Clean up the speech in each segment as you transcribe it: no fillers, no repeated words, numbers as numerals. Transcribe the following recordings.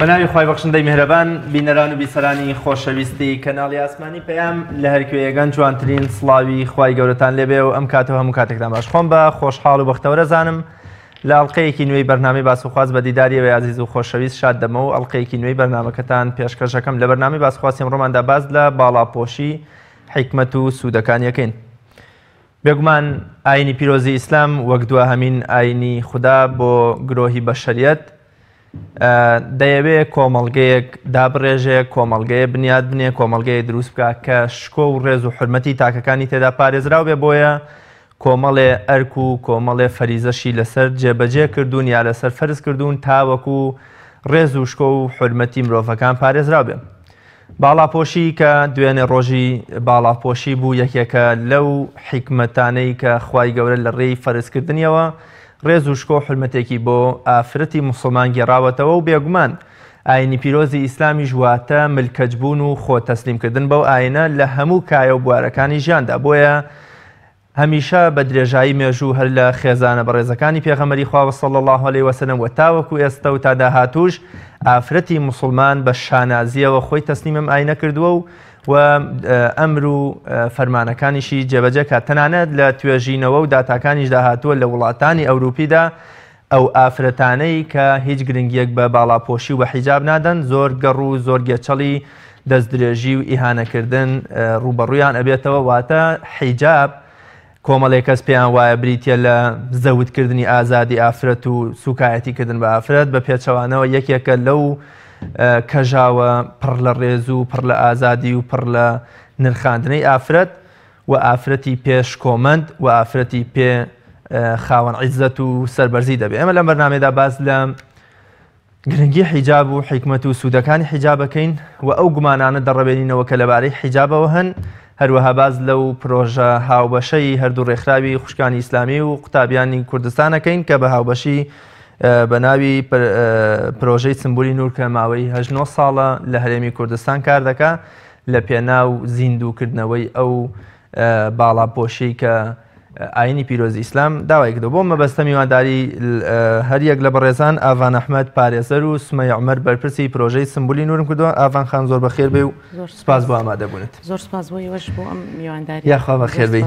بەناوی خی بەخشندەی میهرەبان بینەران و بیسەرانی خۆشەویستی کەناڵی ئاسمانی پێیام لە هەرکوێیەگەن جوانترین سڵاوی خی گەورەتان لێبێ و ئەم کاتەوە هەموو کاتێکتان باش خۆم بە خۆشحاڵ و بەختەوەرە زانم لە ئەڵلقەیەکی نوێی بەرنامەی باسوخواست بە دیداریەوە عزیز و خۆشەویست شاد دەمە و ئەڵلقەیەکی نوێی بەرنامەکەتان پێشکەشەکەم لە بەرنامەی باسخواستی ئەمڕۆماندا باز لە باڵاپۆشی حیکمەت و سوودەکانیەکەین. بێگومان ئاینی پیرۆزی ئیسلام وەک دووە هەمین ئاینی خوددا بۆ گرۆهی بەشەریەت دەیەوێت کۆمەڵگەیەک دابڕێژێ، کۆمەڵگەیە بنیاد بنێ، کۆمەڵگەیە دروست بکە کە شکۆ و ڕێز و حرمەتی تاکەکانی تێدا پارێزراو بێ، بۆیە کۆمەڵێ ئەرک و کۆمەڵێ فەریزەشی لەسەر جێبەجێ کردوون یا لەسەر فەرز کردوون تاوەکو ڕێز و شکۆ و حرمەتی مرۆڤەکان پارێزراو بێ. باڵاپۆشی کە دوێنێ ڕۆژی باڵاپۆشی بوو یەکێکە لەو حیکمەتانەی کە خوای گەورە لە ڕێی فەرزکردنیەوە ڕێز و شکۆ حرمەتێکی بۆ ئافرەتی موسڵمان گێڕاوەتەوە و بێگومان ئاینی پیرۆزی ئیسلامی ژواتە ملکەجبوون و خۆ تەسلیمکردن بەو ئاینە لە هەموو کایە و بوارەکانی ژیاندا، بۆیە هەمیشە بە درێژایی مێژوو هەر لە خێزانە بەڕێزەکانی پێغەمبەری خوا صلی الله علیه وسلم و تاوەکو ئێستا و تا داهاتووش ئافرەتی موسڵمان بە شانازیەوە خۆی تەسلیمم ئاینە کردووە و ئەمر و فەرمانەکانیشی جێبەجێ کات تەنانەت لە توێژینەوە و داتاکانیش داهاتووە لە وڵاتانی ئەوروپیدا ئەو ئافرەتانەی کە هیچ گرنگیەک بە باڵاپۆشی و بە حیجاب نادەن زۆر گەڕ و زۆر گێچەڵی دەستدرێژی و ئیهانەکردن ڕوبەڕوویان ئەبێتەوە. واتە حیجاب کۆمەڵێک کەس پێیان وایە بریتە لە زەوتکردنی ئازادی ئافرەت و سوکایەتیکردن بە ئافرەت بە پێچەوانەوە یەکێکە لەو کەژاوە پڕ لە ڕێز و پڕ لە ئازادی و پڕ لە نرخاندنەی ئافرەت و ئافرەتی پێش کۆمەند و ئافرەتی پێ خاوەن عیزەت و سەربەرزی دەبێت. ئێمە لەم بەرنامەیەدا باز لە گرنگی حیجاب و حیکمەت و سوودەکانی حیجابەکەین و ئەو گومانانە دەڕەبێنینەوە کە لەبارەی حیجابەوە هەن، هەروەها باز لەو پرۆژە هاوبەشەی هەردوو ڕێکخراوی خوشکانی ئیسلامی و قوتابیانی کوردستانەکەین کە بە هاوبەشی بە ناوی پرۆژەی سمبولی نور کە ماوەی 8 ساڵە لە هەرێمی کوردستان کار دەکات لە پێناو زیندووکردنەوەی ئەو باڵاپۆشی کە ئاینی پیرۆزی ئیسلام داوای کردەوە. بۆ مەبەستە میوانداری هەریەک لە بەڕێزان ئاڤان ئەحمەد پارێزەر و سمەی عومەر بەرپرسی پرۆژەی سمبولی نورم کردووە. ئاڤان خان زۆر بەخێر بێ و سپاس بۆ ئامادەبوونت. زۆر سپاس بۆ ئێوەش بۆ ئەم میوانداری. یاخوا بەخێر بێ.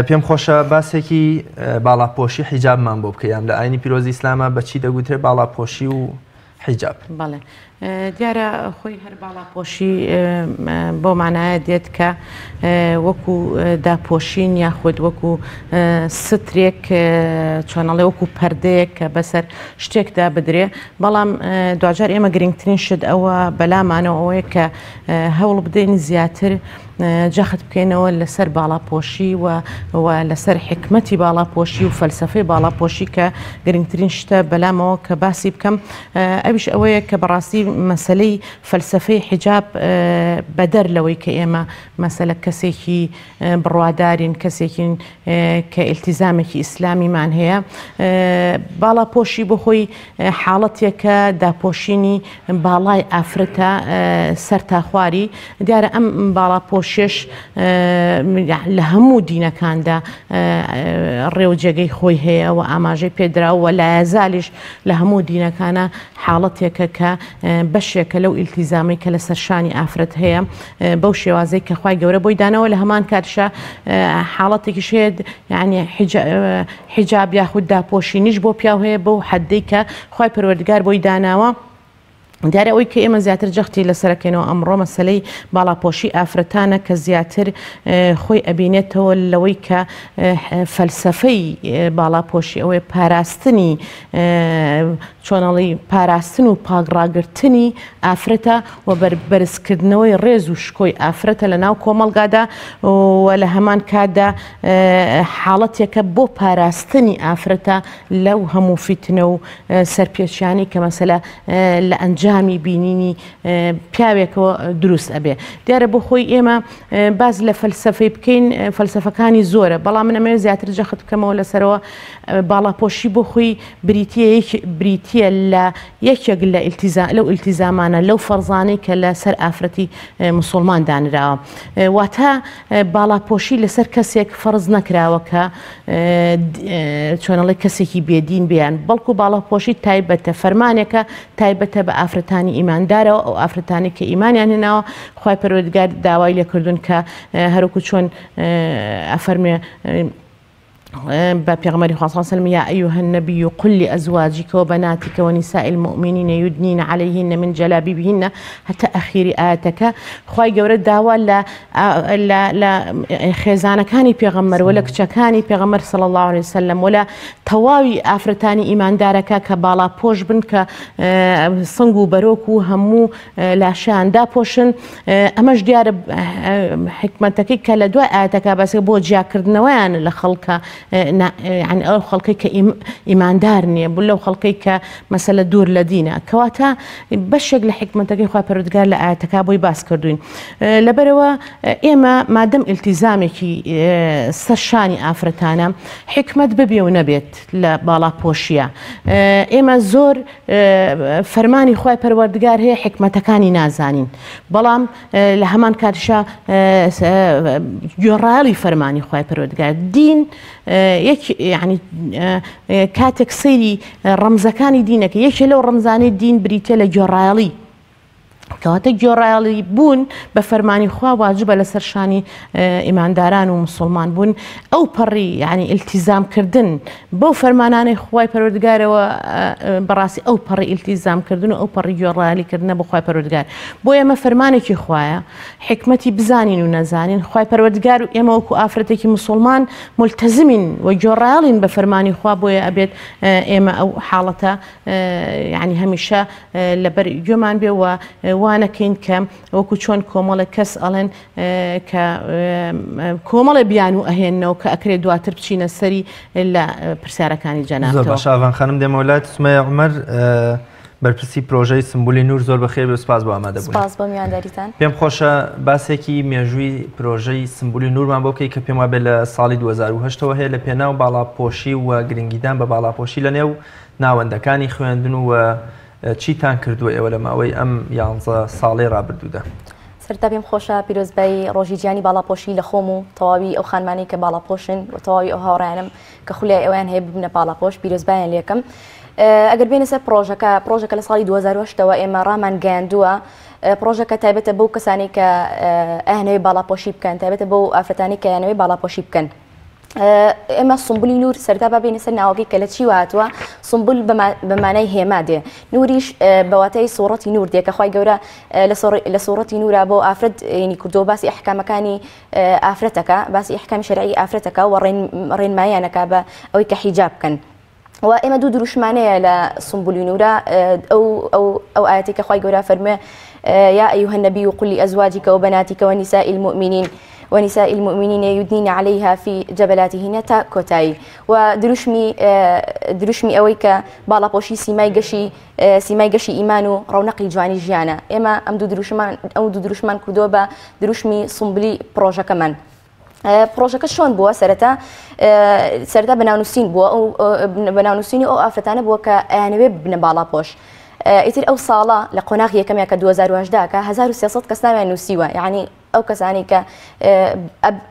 پێم خۆشە باسێکی باڵاپۆشی حیجابمان بۆ بکەیان لە ئاینی پیرۆزی ئیسلامە بەچی دەگوترێت باڵاپۆشی و حیجاب؟ بەڵێ دیارە خۆی هەر باڵاپۆشی بۆ مانایە دێت کە وەکو داپۆشین یاخود وەکو سترێک چۆنەڵێ وەکو پەردەیەک کە بەسەر شتێکدا بدرێ، بەڵام دوجار ئێمە گرنگترین شت ئەوە بەلامانەوە ئەوەیە کە هەوڵ بدەین زیاتر جەخت بکەینەوە لەسەر باڵاپۆشی و لەسەر حکمەتی باڵاپۆشی و فەلسەفەی باڵاپۆشی کە گرنگترین شتە بەلامەوە کە باسی بکەم ئەویش ئەوەیە کە بەڕاستی مەسلەی فەلسەفەی حیجاب بەدەر لەوەی کە ئێمە مەسەلە کەسێکی بڕوادارین، کەسێکین کە ئیلتیزامێکی ئیسلامیمان هەیە، باڵاپۆشی بۆ خۆی حاڵەتێکە داپۆشینی باڵای ئافرەتە سەر تاخواری. دیارە ئەم باڵاپۆشیش لە هەموو دینەکاندا ڕێوجێگەی خۆی هەیە و ئاماژەی پێدراوە لە یازالیش لە هەموو دینەکانە حاڵەتێکە کە بەشێکە لەو ئیلتیزامی کە لە سەرشانی ئافرەت هەیە بەو شێوازەی کە خوای گەورە بۆی دانەوە. لە هەمان کاتشە حاڵەتێکی شێت یعنی حیجاب یاخود داپۆشینیش بۆ پیاو هەیە بەو حەدەی کە خوای پەروەردگار بۆی داناوە. دیارە ئەوەی کە ئێمە زیاتر جەختی لەسەرەکەینەوە ئەمڕۆ مەسلەی باڵاپۆشی ئافرەتانە کە زیاتر خۆی ئەبینێتەوە لەوەی کە فەلسەفەی باڵاپۆشی ئەوەی پاراستنی چۆنەڵی پاراستن و پاگڕاگرتنی ئافرەتە و بەرزکردنەوەی ڕێز و شکۆی ئافرەتە لە ناو کۆمەڵگادا و لە هەمان کاتدا حاڵەتێکە بۆ پاراستنی ئافرەتە لەو هەموو فیتنە و سەرپێچیانی کە مەسەلە لە ئەنجامی بینینی پیاوێکەوە دروست ئەبێ. دیارە بۆ خۆی ئێمە باز لە فەلسەفەی بکەین، فەلسەفەکانی زۆرە، بەڵام منەمەوێت زیاتر جەخت بکەمەوە لەسەرەوە باڵاپۆشی بۆ خۆی بریتە هاتیە لە یەکێک لەو ئیلتیزامانە لەو فەرزانەی کە لە سەر ئافرەتی مسلمان دانراوە واتە باڵاپۆشی لەسەر کەسێک فەرز نەکراوە کە چۆنەڵی کەسێکی بێدین بیان بەڵکو باڵاپۆشی تایبەتە فەرمانێکە تایبەتە بە ئافرەتانی ئیماندارەوە ئەو ئافرەتانی کە ئیمانیان هێناوە خوای پەروەردگار داوای لێکردوون کە هەروکو چۆن ئەفەرمێ بپیغمبر خدا صلی الله علیه و یا ایها النبی قل لأزواجك وبناتك ونساء المؤمنين يدنين عليهن من جلابيبهن حتى آخر آياتك خوای گەورە داوا لە خێزانەکانی پێغەمبەر و لە کچەکانی پێغەمبەر صلی الله عليه وسلم و لە تەواوی ئافرەتانی ئیماندارەکە کە باڵاپۆش بن کە سنگ و بەرۆک و هەموو لاشیان داپۆشن ئەمەش دیارە حکمەتەکەی کە لە دوای ئاەتەکە بەس بۆ جیاکردنەوەیان لە خەڵکە يعني ئەو خەڵکی کە ئیماندار نییە بوو لەو خەڵکەی کە مەسەلە دوور لە دینە کەواتە بەشێک لە حکمەتەکەی خوا پەروەردگار لە ئاەتەکە بۆی باس کردوین لەبەرەوە ئێمە مادەم ئیلتیزامێکی سەرشانی ئافرەتانە حکمت ببێ و نەبێت لە باڵاپۆشیە ئێمە زۆر فەرمانی خوای پەروەردگار هەیە حکمەتەکانی نازانین بەڵام لە هەمان کاتیشە گوێڕایەڵی فەرمانی خوای پەروەردگار دین يعني کاتێک سەیری ڕەمزەکانی دینەکە یەکێ لەو ڕەمزانەی دین بریتە لە گوێڕایەڵی کەواتە گوێڕایەڵی بوون بە فەرمانی خوا واجبە لەسەر شانی ئیمانداران و مسلمان بوون ئەو پەڕی یعنی ئیلتیزامکردن بەو فەرمانانەی خوای پەروەردگارەوە بەڕاستی ئەو پەڕی ئیلتیزامکردن و ئەو پەڕی گوێڕایەڵیکردنە بۆ خوای پەروەردگار بۆ ئێمە فەرمانێکی خوایە حکمەتی بزانین و نەزانین خوای پەروەردگار و ئێمە وەکو ئافرەتێکی مسلمان ملتەزمین و گوێڕایەڵین بە فەرمانی خوا بۆیە ئەبێت ئێمە ئەو حاڵەتە یعنی هەمیشە لەبەر گوێمان بێ و وانەکەین کە وەکو چۆن کۆمەڵە کەس ئەڵێن کە کۆمەڵە بیان و ئەهێنەوە کە ئەکرێت دواتر بچینە سەری لە پرسیارەکانی جەنابەوە. زۆر باش ئاوان خانم دێمە وڵات سومەیە عومەر بەرپرسی پرۆژەی سمبولی نور زۆر بەخێر بێ سپاس بۆ ئامادەبوون. سپاس بۆ میوانداریتان. پێم خۆشە باسێکی مێژووی پرۆژەی سمبولی نورمان بۆ بکەی کە پێم وابێت لە ساڵی 2008ەوە هەیە لە پێناو باڵاپۆشی و گرنگیدان بە باڵاپۆشی لە نێو ناوەندەکانی خوێندن و چیتان کردووە ئێوە لە ماوەی ئەم 11 ساڵەی ڕابردوودا؟ سەرتا پێم خۆشە پیرۆزبای ڕۆژی گیانی باڵاپۆشی لە خۆم و تەواوی ئەو خانمانی کە باڵاپۆشن و تەواوی ئەو هاوڕیانم کە خولای ئەویان هەیە ببنە باڵاپۆش پیرۆزبایان لێکم. ئەگەر بێنە سەر پرۆژەکە لە ساڵی 2008ەوە ئێمە ڕامان گەیاندووە پرۆژەکە تایبەتە بەو کەسانی کە ئەهێنەوەی باڵاپۆشی بکەن تایبەتە بەو ئافرەتانی کە یانەوەی باڵاپۆشی بکەن. ئێمە سمبولی نور سەرتا بابێنە سەر ناوەکەی کە لە چی وهاتووە سمبول بەمانای هێما دێ نوریش بەواتای سوڕەتی نور دێ کە خوای گەورە لە سوڕەتی نورا بۆ ئافرەت ینی کردۆ باسی ئەحکامەکانی ئافرەتەکە باسی ئەحکامی شەرعی ئافرەتەکە و ڕێنماییانەکە بە ئەوەی کە حیجاب بکەن و ئێمە دوو دروشمانەیە لە سمبولی نورا ئەو ئاەتی کە خوای گەورە فەرمێ یا ئەیها النبی قل لأزواجك وبناتك ونساء المؤمنين ونساء المؤمنين يدنين عليها في جبلاتهن تا كوتاي ودروشمي أويك باڵاپۆشی سیمای گەشی ئیمان و ڕەونەقی جوانی ژیانە ئێمە ئەم دوو دروشمان کردووە بە دروشمی سمبولی پرۆژەکەمان. پرۆژەکە چۆن بووە سەرەتا بەناونووسین بووە بەناونووسینی ئەو ئافرەتانە بووە کە ئەیانەوێ ببنە باڵاپۆش. ئیتر ئەو ساڵە لە قۆناغ یەکەمیە کە 2018 کە 1300 کەس ناویان نووسیوە یعنی ئەو کەسانی کە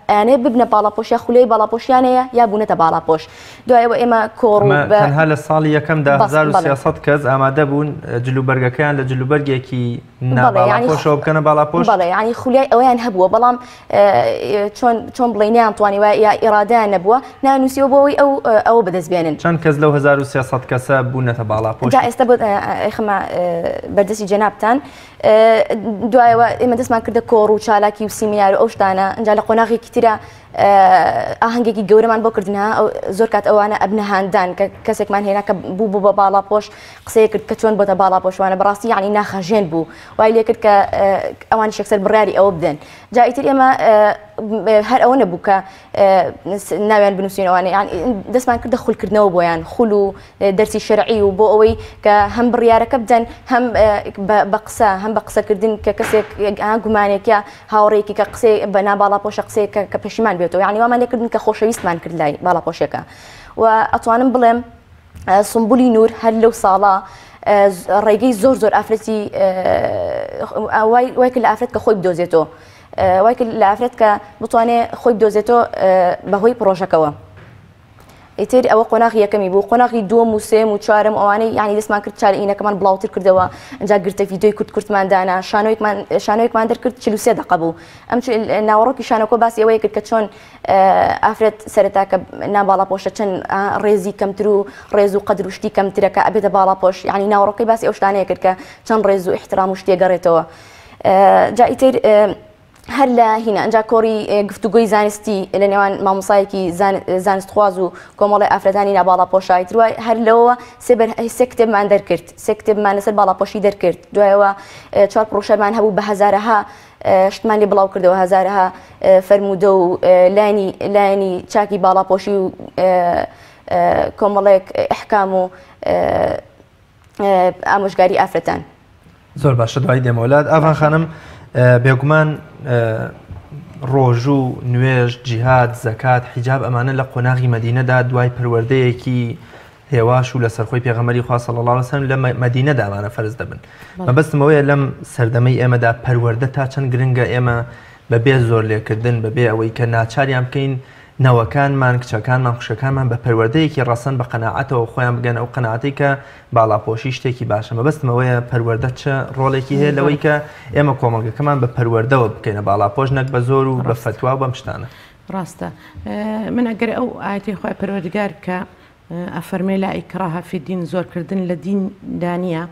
ئەیانەوێ ببنە باڵاپۆشیە خولەی باڵاپۆشیانەیە یا بوونەتە باڵاپۆش دوایەوە ئێمە کۆڕ تەنها لە ساڵی یەکەمدا 1300 کەس ئامادە بوون جلوبەرگەکەیان لە جلوبەرگێکی ناباڵاپۆشەوە بکەنە باڵاپۆش بەڵێ یعنی خولای ئەویان هەبووە بەڵام چۆن بڵێ نەیانتوانیوە یا ئیرادەیان نەبووە نانووسیەوە بۆەوەی ئەوە بەدەستبێنن. چەند کەس لەو 1300 کەسە بوونەتە باڵاپۆش؟ جا ئێستا خەمە بەردەستی جەنابتان دوایەوە ئێمە دەستمان کردە کۆڕ و چالاکی و سیمینار و ئەو شتانە ئەنجا لە قۆناغێکی ترە ئاهەنگێکی گەورەمان بۆ کردنها زۆر کات ئەوانە ئەبنەهاندان کە کەسێکمان هێنا کە بوو بە باڵاپۆش قسەیە کرد کە چۆن بۆتە باڵاپۆشوانە بەڕاستی یعنی ناخەژێن بوو وای لێ کرد کە ئەوان شەکسەر بڕیاری ئەوە بدەن. جا ئیتر ئێمە هەر ئەوە نەبوو کە ناویان بنووسینەوەوانە دەستمان کردە خولکردنەوە بۆیان خول و دەرسی شەرعی و بۆ ئەوەی کە هەم بڕیارەکە بدەن هەم بە قسە هەم بە قسەکردن کە کەسێک گومانێکە هاوڕێکی کە قسەی بە ناباڵاپۆشە قسەیە کە پێشیمان بێتەوە یعنی وامان لێکردن کە خۆشەویستمان کرد لای باڵاپۆشەکە و ئەتوانم بڵێم سمبولی نور هەر لەو ساڵە ڕێگەی زۆر ئافرەتی وای کرد لە ئافرەت کە خۆی بدۆزێتەوە، وای کرد لە ئافرەت کە بتوانێت خۆی بدۆزێتەوە بەهۆی پرۆژەکەەوە. ئیتر ئەوە قۆناغی یەکەمی بوو. قۆناغی دووەم و سێم و چوارم ئەوانەی یعنی دەستمان کرد چارەئینەکەمان بڵاوتر کردەوە، ئەجا گرتە ڤیدیۆی کورتماندانا، شانۆیەکمان دەرکرد 43 دقە بوو. ئەم ناوەڕۆکی شانۆکۆ باسی ئەوەیە کرد کە چۆن ئافرەت سەرەتا کە ناباڵاپۆشە چەند ڕێزی کەمتر و ڕێز و قەدر و شتی کەمترەکە ئەبێتە باڵاپۆش، یعنی ناوەڕۆکەی باسی ئەو شتانەیە کرد کە چەند ڕێز و احترام و شتێ گەڕێتەوە. جا ئیتر هەر لە هینە ئەنجا کۆڕی گفتوگۆی زانستی لە نێوان مامۆسایەکی زانستخواز و کۆمەڵی ئافرەتانی ناباڵاپۆشایی تر هەر لەوە سێ کتێبمان دەرکرد، سێ کتێبمان لەسەر باڵاپۆشی دەرکرد. دوایەوە 4 پرۆژەمان هەبوو بە هەزارەها شتمان لێ بڵاو کردەوە، هەزارەها فەرموودە و لایانی چاکی باڵاپۆشی و کۆمەڵێک ئەحکام و ئامۆژگاری ئافرەتان. زۆر باشە، دوای دێمەولاد. ئاڤان خانم، بێگومان ڕۆژوو، نوێژ، جیهاد، زەکات، حیجاب ئەمانە لە قۆناغی مەدینەدا دوای پەروەردەیەکی هێواش و لە سەرخۆی پێغەمبەری خوا صلی الله علیه وسلم لە مەدینەدا ئەمانە فەرز دەبن. مەبەستمەوەیە لەم سەردەمەی ئێمەدا پەروەردە تا چەند گرنگە ئێمە بەبێ زۆر لێکردن، بەبێ ئەوەی کە ناچاریان بکەین نەوەکانمان، کچەکانمان، خوشەکانمان بە پەروەردەیەکی ڕەسەن بە قەناعەتەوە خۆیان بگەن ئەو قەناعەتی کە باڵاپۆشی شتێکی باشە. مەبەستمەوەیە پەروەردە چه ڕۆڵێکی هەیە لەوەی کە ئێمە کۆمەڵگەکەمان بە پەروەردەوە بکەینە باڵاپۆش، نەک بە زۆر و بە فتوا و بەم شتانە. ڕاستە. من ئەگەر ئەو ئاەتی خۆی پەروەردگار کە ئەفەرمێ لا ئیکراها فی الدین زۆرکردن لە دین دانیە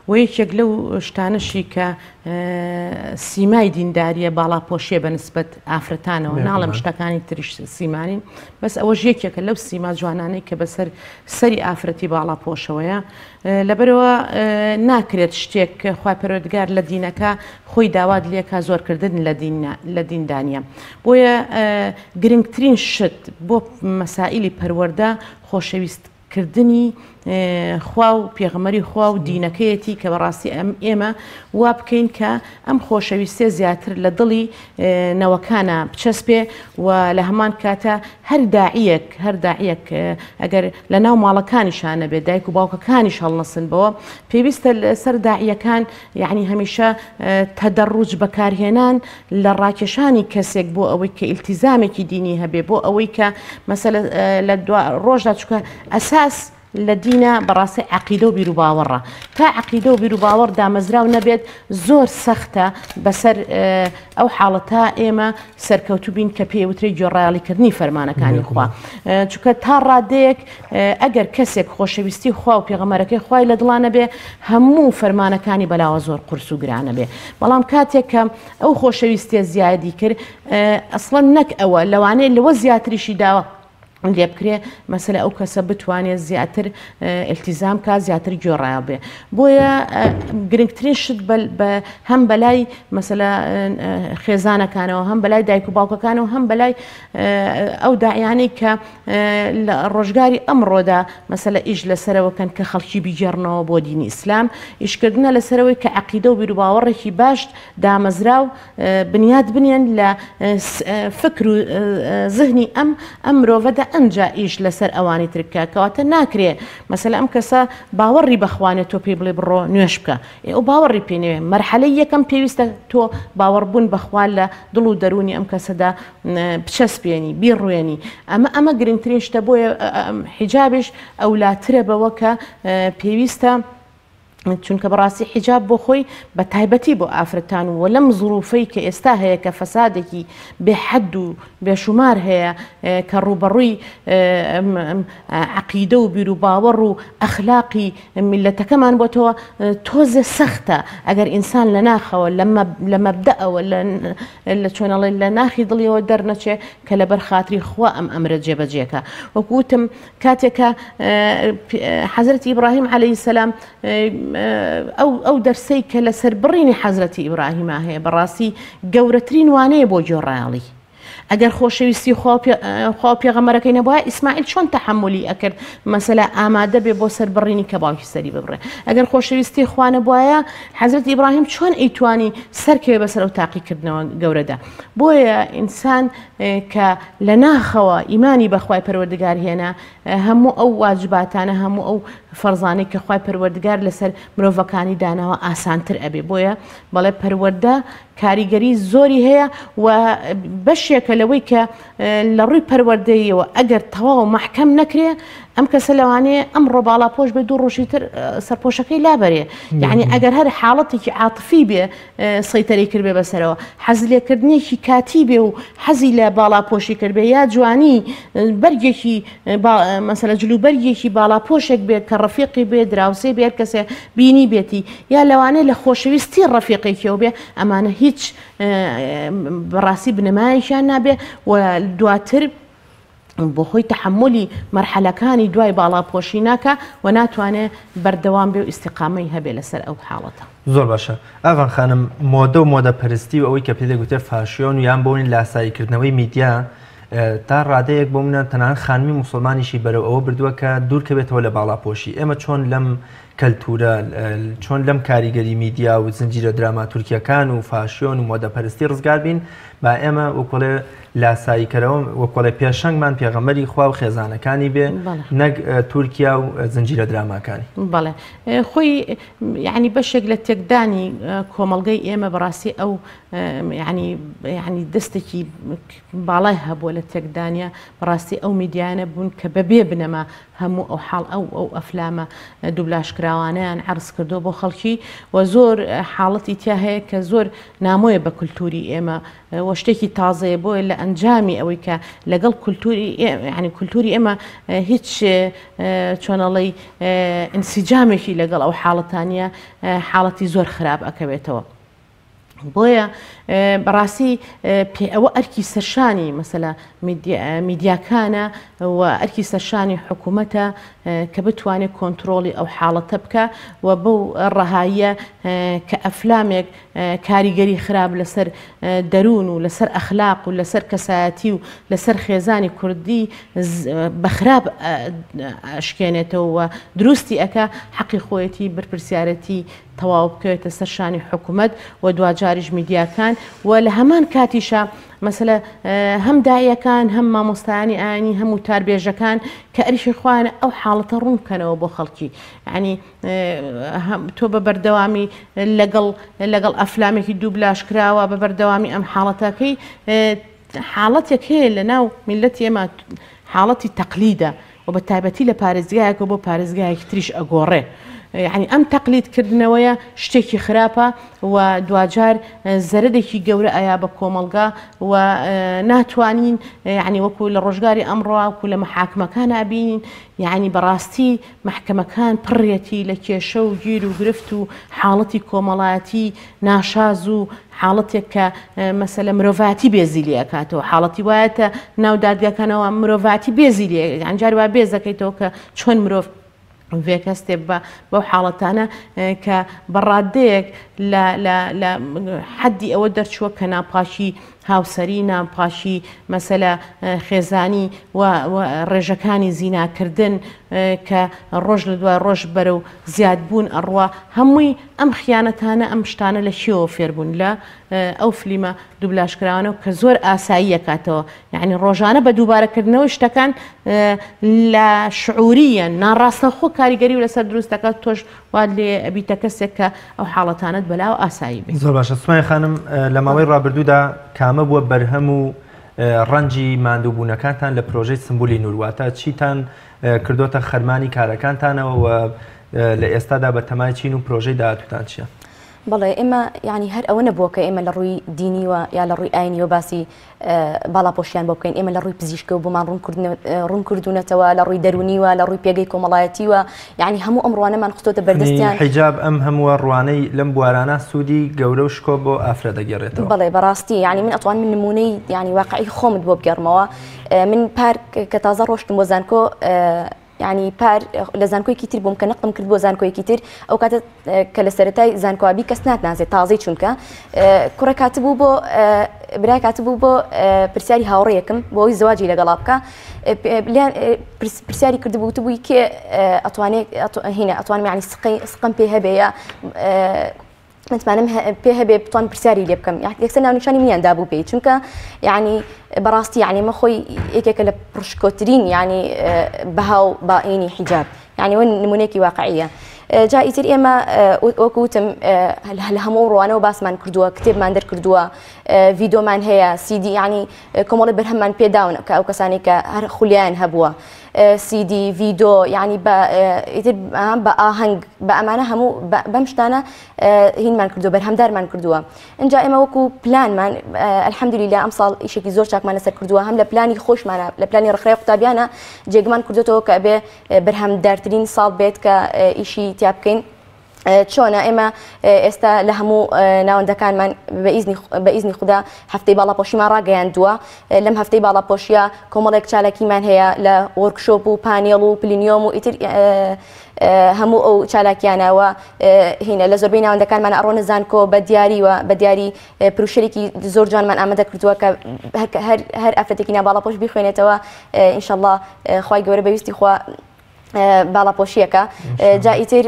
و یەکێک لەو شتانەشی کە سیمای دینداریە باڵاپۆشیە بە نسبەت ئافرەتانەوە، ناڵم شتەکانی تریش سیمانین، بەس ئەوە یەکێکە لەو سیما جوانانەی کە بەسەر سەری ئافرەتی باڵاپۆشەوەیە. لەبەرەوە ناکرێت شتێک خوای پەروەردگار لە دینەکە خۆی داوات لێکا زۆرکردن لە دیندانیە. بۆیە گرنگترین شت بۆ مەسائیلی پەروەردە خۆشەویستکردنی خوا و پێغەمبەری خوا و دینەکەیەتی کە بەڕاستی ئێمە وا بکەین کە ئەم خۆشەویستێ زیاتر لە دڵی نەوەکانە بچەسپێ و لە هەمان کاتە هەر داعیەک ئەگەر لە ناو ماڵەکانیشانە بێت، دایک و باوکەکانیش هەڵنەسنبەوە، پێویستە لەسەر داعیەکان یعنی هەمیشە تەدەڕوج بەکارهێنان لە ڕاکێشانی کەسێک بۆ ئەوەی کە ئیلتیزامێکی دینی هەبێ، بۆ ئەوەی کە مەسەلە لە ڕۆژدا چکە ئەساس لە دینە بەڕاستی عەقیدە و بیر و باوەڕە. تا عەقیدە و بیر و باوەڕ دامەزراو نەبێت زۆر سەختە بەسەر ئەو حاڵەتە ئێمە سەرکەوتوو بین کە پێوتری گۆڕایاڵیکردنی فەرمانەکانی خوا. چونکە تا ڕادەیەک ئەگەر کەسێک خۆشەویستی خوا و پێغەمبەرەکەی خوای لە دڵانە بێ، هەموو فەرمانەکانی بەلاوە زۆر قورس و گرانە بێ. بەڵام کاتێک کە ئەو خۆشەویستیە زیادی کرد، ئەسڵەن نەک ئەوە لەوانەیە لەوە زیاتریشی داوە لێ بکرێ مەسەلە ئەو کەسە بتوانێت زیاتر ئیلتیزام کا زیاتر گۆڕایە بێ. بۆیە گرنگترین شت هەم بەلای مەسەلە خێزانەکانەوە، هەم بەلای دایک و باوکەکانەوە، هەم بەلای ئەو داعیانەی کە لە ڕۆژگاری ئەمڕۆدا مەسەلە ئیش لەسەرەوەکەن کە خەڵکی بیجێڕنەوە بۆ دینی ئیسلام، ئیشکردنە لەسەرەوەی کە عەقیدە و بیر و باوەڕێکی باش دامەزراو بنیاد بنێن لە فکر و زهنی ئەم مرۆڤەدا ئەنجا ئیش لەسەر ئەوانی ترکە کەواتە ناکرێ مەسەلە ئەم کەسە باوەڕی بەخوانێت تۆ پێی بڵێ بڕۆ نوێش بکە، ئەو باوەڕی پێنەوێ. مەرحەلەی یەکەم پێویستە تۆ باوەڕبوون بەخوا لە دڵ و دەرونی ئەم کەسەدا بچەسپێنی بیڕوێنی. ئەمە گرنگترین شتە. بۆیە حیجابش ئەولاترە بەوە کە پێویستە، چونکە بەڕاستی حیجاب بۆ خۆی بە تایبەتی بۆ ئافرەتان و لەم زروفەی کە ئێستا هەیە کە فەسادێکی بێحەد و بێشومار هەیە کە ڕوبەڕووی عەقیدە و بیر و باوەڕ و ئەخلاقی میلەتەکەمان بۆتەوە تۆزە سەختە ئەگەر ئینسان لە ناخەوە لە مەبدەئەوە لە چۆنەڵێ لە ناخی دڵیەوە دەرنەچێ کە لەبەر خاتری خوا ئەمرە جێبەجێکە. وەکوتم کاتێکە حەزرەتی ئیبراهیم عەلەیهی سەلام ئەو دەرسەی کە لەسەر بڕینی حەزرەتی ئیبراهیما هەیە بەڕاستی گەورەترین وانەیە بۆ گۆڕایاڵی. ئەگەر خۆشەویستی خوا پێغەمبەرەکەی نەبووە ئیسماعیل چۆن تەحملی ئەکرد مەسەلا ئامادە بێ بۆ سەربڕینی کە باوکی سەری ببڕێ ئەگەر خۆشەویستی خوا نەبووایە حەزرەت ئیبراهیم چۆن ئەیتوانی سەرکەوێ بەسەر ئەو تاقیکردنەوە گەورەدا بۆیە ئینسان کە لە ناخەوە ئیمانی بەخوای پەروەردگار هێنا هەموو ئەو واجباتانە هەموو ئەو فەرزانەی کە خوای پەروەردگار لەسەر مرۆڤەکانی داناوە ئاسانتر ئەبێ بۆیە بەڵێ پەروەردە کاریگەری زۆری هەیە و بەشێکە لەوەی کە لە ڕووی پەروەردەیەوە ئەگەر تەواو محکەم نەکرێ ئەم کەسە لەوانەیە ئەمڕۆ باڵاپۆش بێ دوو ڕۆژی تر سەرپۆشەکەی لابەرێ یعنی ئەگەر هەر حاڵەتێکی عاتفی بێ سەیتەرەی کرد بێ بەسەرەوە حەزلێکردنیەکی کاتی بێ و حەزی لە باڵاپۆشی کرد بێ یا جوانی بەرگێکی مەسەلە جلوبەرگێکی باڵاپۆشێک بێت کە ڕەفیقی بێ دراوسێ بێت کەسێ بینی بێتی یا لەوانەیە لە خۆشەویستی ڕەفیقێکیەوە بێ ئەمانە هیچ بەڕاستی بنەمایشیان نابێ و دواتر بۆ خۆی تەحملی مەرحەلەکانی دوای باڵاپۆشی ناکە و ناتوانێت بەردەوام بێ و ئیستیقامەی هەبێ لەسەر ئەو حاڵەتە. زۆر باشە ئاغان خانم مۆدە و مۆدە پەرستی و ئەوەی کە پێ دەگوتێ فاشیۆن و یان بۆنی لاساییکردنەوەی میدیا تا ڕادەیەک بۆ منە تەنانەت خانمی موسڵمانیشی بەرەو ئەوە بردووە کە دوور کەبێتەوە لە باڵاپۆشی ئێمە چۆن لەم کەلتورە چۆن لەم کاریگەری میدیا و زنجیرە دراماتورکیەکان و فاشیۆن و مۆدە پەرستی ڕزگار بین با ئێمە وەکۆڵێ لاساییکەرەوە وەکۆڵێ پێشەنگمان پێغەمبەری خوا و خێزانەکانی بێ نەک تورکیا و زنجیرە دراماکانی. بەڵێ خۆی یعنی بەشێک لە تێکدانی کۆمەڵگەی ئێمە بەڕاستی ئەو ینی دەستێکی باڵای هەبووە لە تێکدانیا بەڕاستی ئەو میدیانە بوون کە بەبێ بنەما هەموو ئەو حاڵ ئەو ئەفلامە دوبلاشکراوانیان عرض کردو بۆ خەڵکی و زۆر حاڵەتی تیا هەیە کە زۆر نامۆیە بە کولتوری ئێمە وە شتێکی تازەیە بۆیە لە ئەنجامی ئەوەی کە لەگەڵ کولتوری ئێمە هیچ چۆنەڵی ئینسیجامێکی لەگەڵ ئەو حاڵەتانە حاڵەتی زۆر خراپ ئەکەوێتەوە. بۆیە بەڕاستی ئەوە ئەرکی سەرشانی مەسەلا میدیاکانە و ئەرکی سەرشانی حکوومەتە کە بتوانێت کۆنتترۆلی ئەو حاڵەتە بکە و بەو ڕەهاییە کە ئەفلامێک کاریگەری خراپ لەسەر دەروون و لەسەر ئەخلاق و لەسەر کەسایەتی و لەسەر خێزانی کوردی بەخراپ ئەشکێنێتەوە و دروستی ئەکە حەقی خۆیەتی بەرپرسیارەتی تەواو بکەوێتە سەرشانی حکوومەت و دوجاریش میدیاکان و لە هەمان کاتیشە مەسەلە هەم دایەکان هەم مامۆستایانی ئاینی هەموو تاربێژەکان کە ئەریشی خوانە ئەو حاڵەتە ڕوون بکەنەوە بۆ خەڵکی ینی تۆ بە بەردەوامی لەگەڵ ئەفلامێکی دووبلاشکراوە بە بەردەوامی ئەم حاڵەتەکەی حاڵەتێک هەیە لە ناو میلەتی ئێمە حاڵەتی تەقلیدە و بە تایبەتی لە پارێزگایەکە بۆ پارێزگایەکی تریش ئەگۆڕێ يعني ئەم تەقلیدکردنەوەیە شتێکی خراپە و دوجار زەرەدێکی گەورە ئایا بە کۆمەڵگا و ناتوانین يعني وەکو لە ڕۆژگاری ئەمڕۆ وەکو لە مەحاکمەکان ئابین يعني بەڕاستی محکەمەکان پڕێتی لە کێشە و گیر و گرفت و حاڵەتی کۆمەڵایەتی ناشاز و حاڵەتێک کە مەسەلە مرۆڤاتی بێزی لێ ئەکاتەوە حاڵەتی وایەتە ناو دادگاکانەوە مرۆڤاتی بێزی لێ ئەنجار وا بێز دەکەیتەوە کە چۆن مرۆڤ وێکەستێ بەو حاڵەتانە کە بەڕادەیەک لە حەدی ئەوە دەرچووە کە ناپاشی هاوسەری ناپاشی مەسەلە خێزانی و ڕێژەکانی زیناکردن کە ڕۆژ لە دوای ڕۆژ بەرە و زیادبوون ئەڕوا هەمووی ئەم خیانەتانە ئەم شتانە لە شێوە فێربوون لە ئەو فلیمە دووبلاشکراوانەوە کە زۆر ئاسایی ئەکاتەوە یعنی ڕۆژانە بە دووبارەکردنەوەی شتەکان لە شعوریە ناڕاستەخۆ کاریگەری و لەسەر دروستەکە تۆش وا لێ ئەبیتە کەسێک کە ئەو حاڵەتانت بەلاو ئاسایی بێت. زۆر باشە سومای خانم لە ماوەی ڕابردوودا کامە بووە بەرهەم و ڕەنجی ماندووبوونەکانتان لە پرۆژەی سمبولی نورواتە چیتان کردوتە خەرمانی کارەکانتانەوە و لە ئێستادا بە تەمای چین و پرۆژەی داهاتووتان چییە؟ بەڵێ ئێمە ینی هەر ئەوە نەبووە کە ئێمە لە ڕووی دینیوە یا لە ڕووی ئاینیوە باسی باڵاپۆشیان بۆ بکەین ئێمە لە ڕووی پزیشکە و بۆمان ڕوون کردوونەتەوە لە ڕووی دەرونیوە لە ڕووی پێگەی کۆمەڵایەتیوە یعنی هەموو ئەم ڕوانەمان خستۆتە بەردەستیان حیجاب ئەم هەموو ڕوانەی لەم بوارانە سوودی گەورە و شکۆ بۆ ئافرە دەگەڕێتەوە. بەڵێ بەڕاستی یعنی من ئەتوان من نمونەی ینی واقعی خۆمت بۆ بگەڕمەوە من پارک کە تازە ڕۆشتم بۆ زانکۆ يعني پار لە زانکۆیەکی تر بووم کە نەقم کرد بۆ زانکۆیەکی تر ئەو کاتە کە لە سەرەتای زانکۆوابی کەس ناتنازێت تازەی چونکە کوڕە کاتبوو بۆ برای کاتبوو بۆ پرسیاری هاوڕێیەکم بۆی زواجی لەگەڵا بکە پرسیاری کردبوو بووی کێ ئەتوانم ینی سقم پێ هەبێ یا متمانم پێ هەبێ بتوان پرسیاری لێ بکەم یەکسەر ناونیشانی منیاندا بوو پێی چونکە یعنی بەڕاستی یعنی مە خۆی یەکێکە لە پڕشکۆترین یعنی بەهاو باینی حیجاب یعنی وە نمونەیەکی واقعیە جا ئیتر ئێمە وەکوتم لە هەموو ڕوانەوە باسمان کردووە کتێبمان دەرکردووە ڤیدۆمان هەیە سیدی یعنی کۆمەڵی بەرهەممان پێداون کە ئەو کەسانی کە هەر خولیان هەبووە سیدی ڤیدۆ یعنی بە ئاهەنگ بە ئەمانە هەموو بەم شتانە هینمان کردووە بەرهەمدارمان کردووە اینجا ئێمە وەکو پلانمان ئەلحەمدولیلا ئەم ساڵ ئیشێکی زۆر چاکمان لەسەر کردووە هەم لە پلانی خۆشمانە لە پلانی ڕێکخراوی قوتابیانە جێگمان کردوێتەوە کە ئەبێ بەرهەمدارترین ساڵ بێت کە ئیشی تیا بکەین چۆنە ئێمە ئێستا لە هەموو ناوەندەکانمان بە ئیزنی خوددا هەفتەی باڵاپۆشیمان ڕاگەیاندووە لەم هەفتەی باڵاپۆشیە کۆمەڵێک چالاکیمان هەیە لە وەرکشۆپ و پانێڵ و پلینیۆم و ئیتر هەموو ئەو چالاکیانەوە هینە لە زۆربەی ناوەندەکانمان ئەڕۆنە زانکۆ بە دیاریوە بە دیاری پروشەرێکی زۆر جوانمان ئامادە کردووە کە هەر ئافرەتێکی ناباڵاپۆش بیخوێنێتەوە ئینشەڵڵا خوای گەورە بەویستی خوا باڵاپۆشیەکە جا ئیتر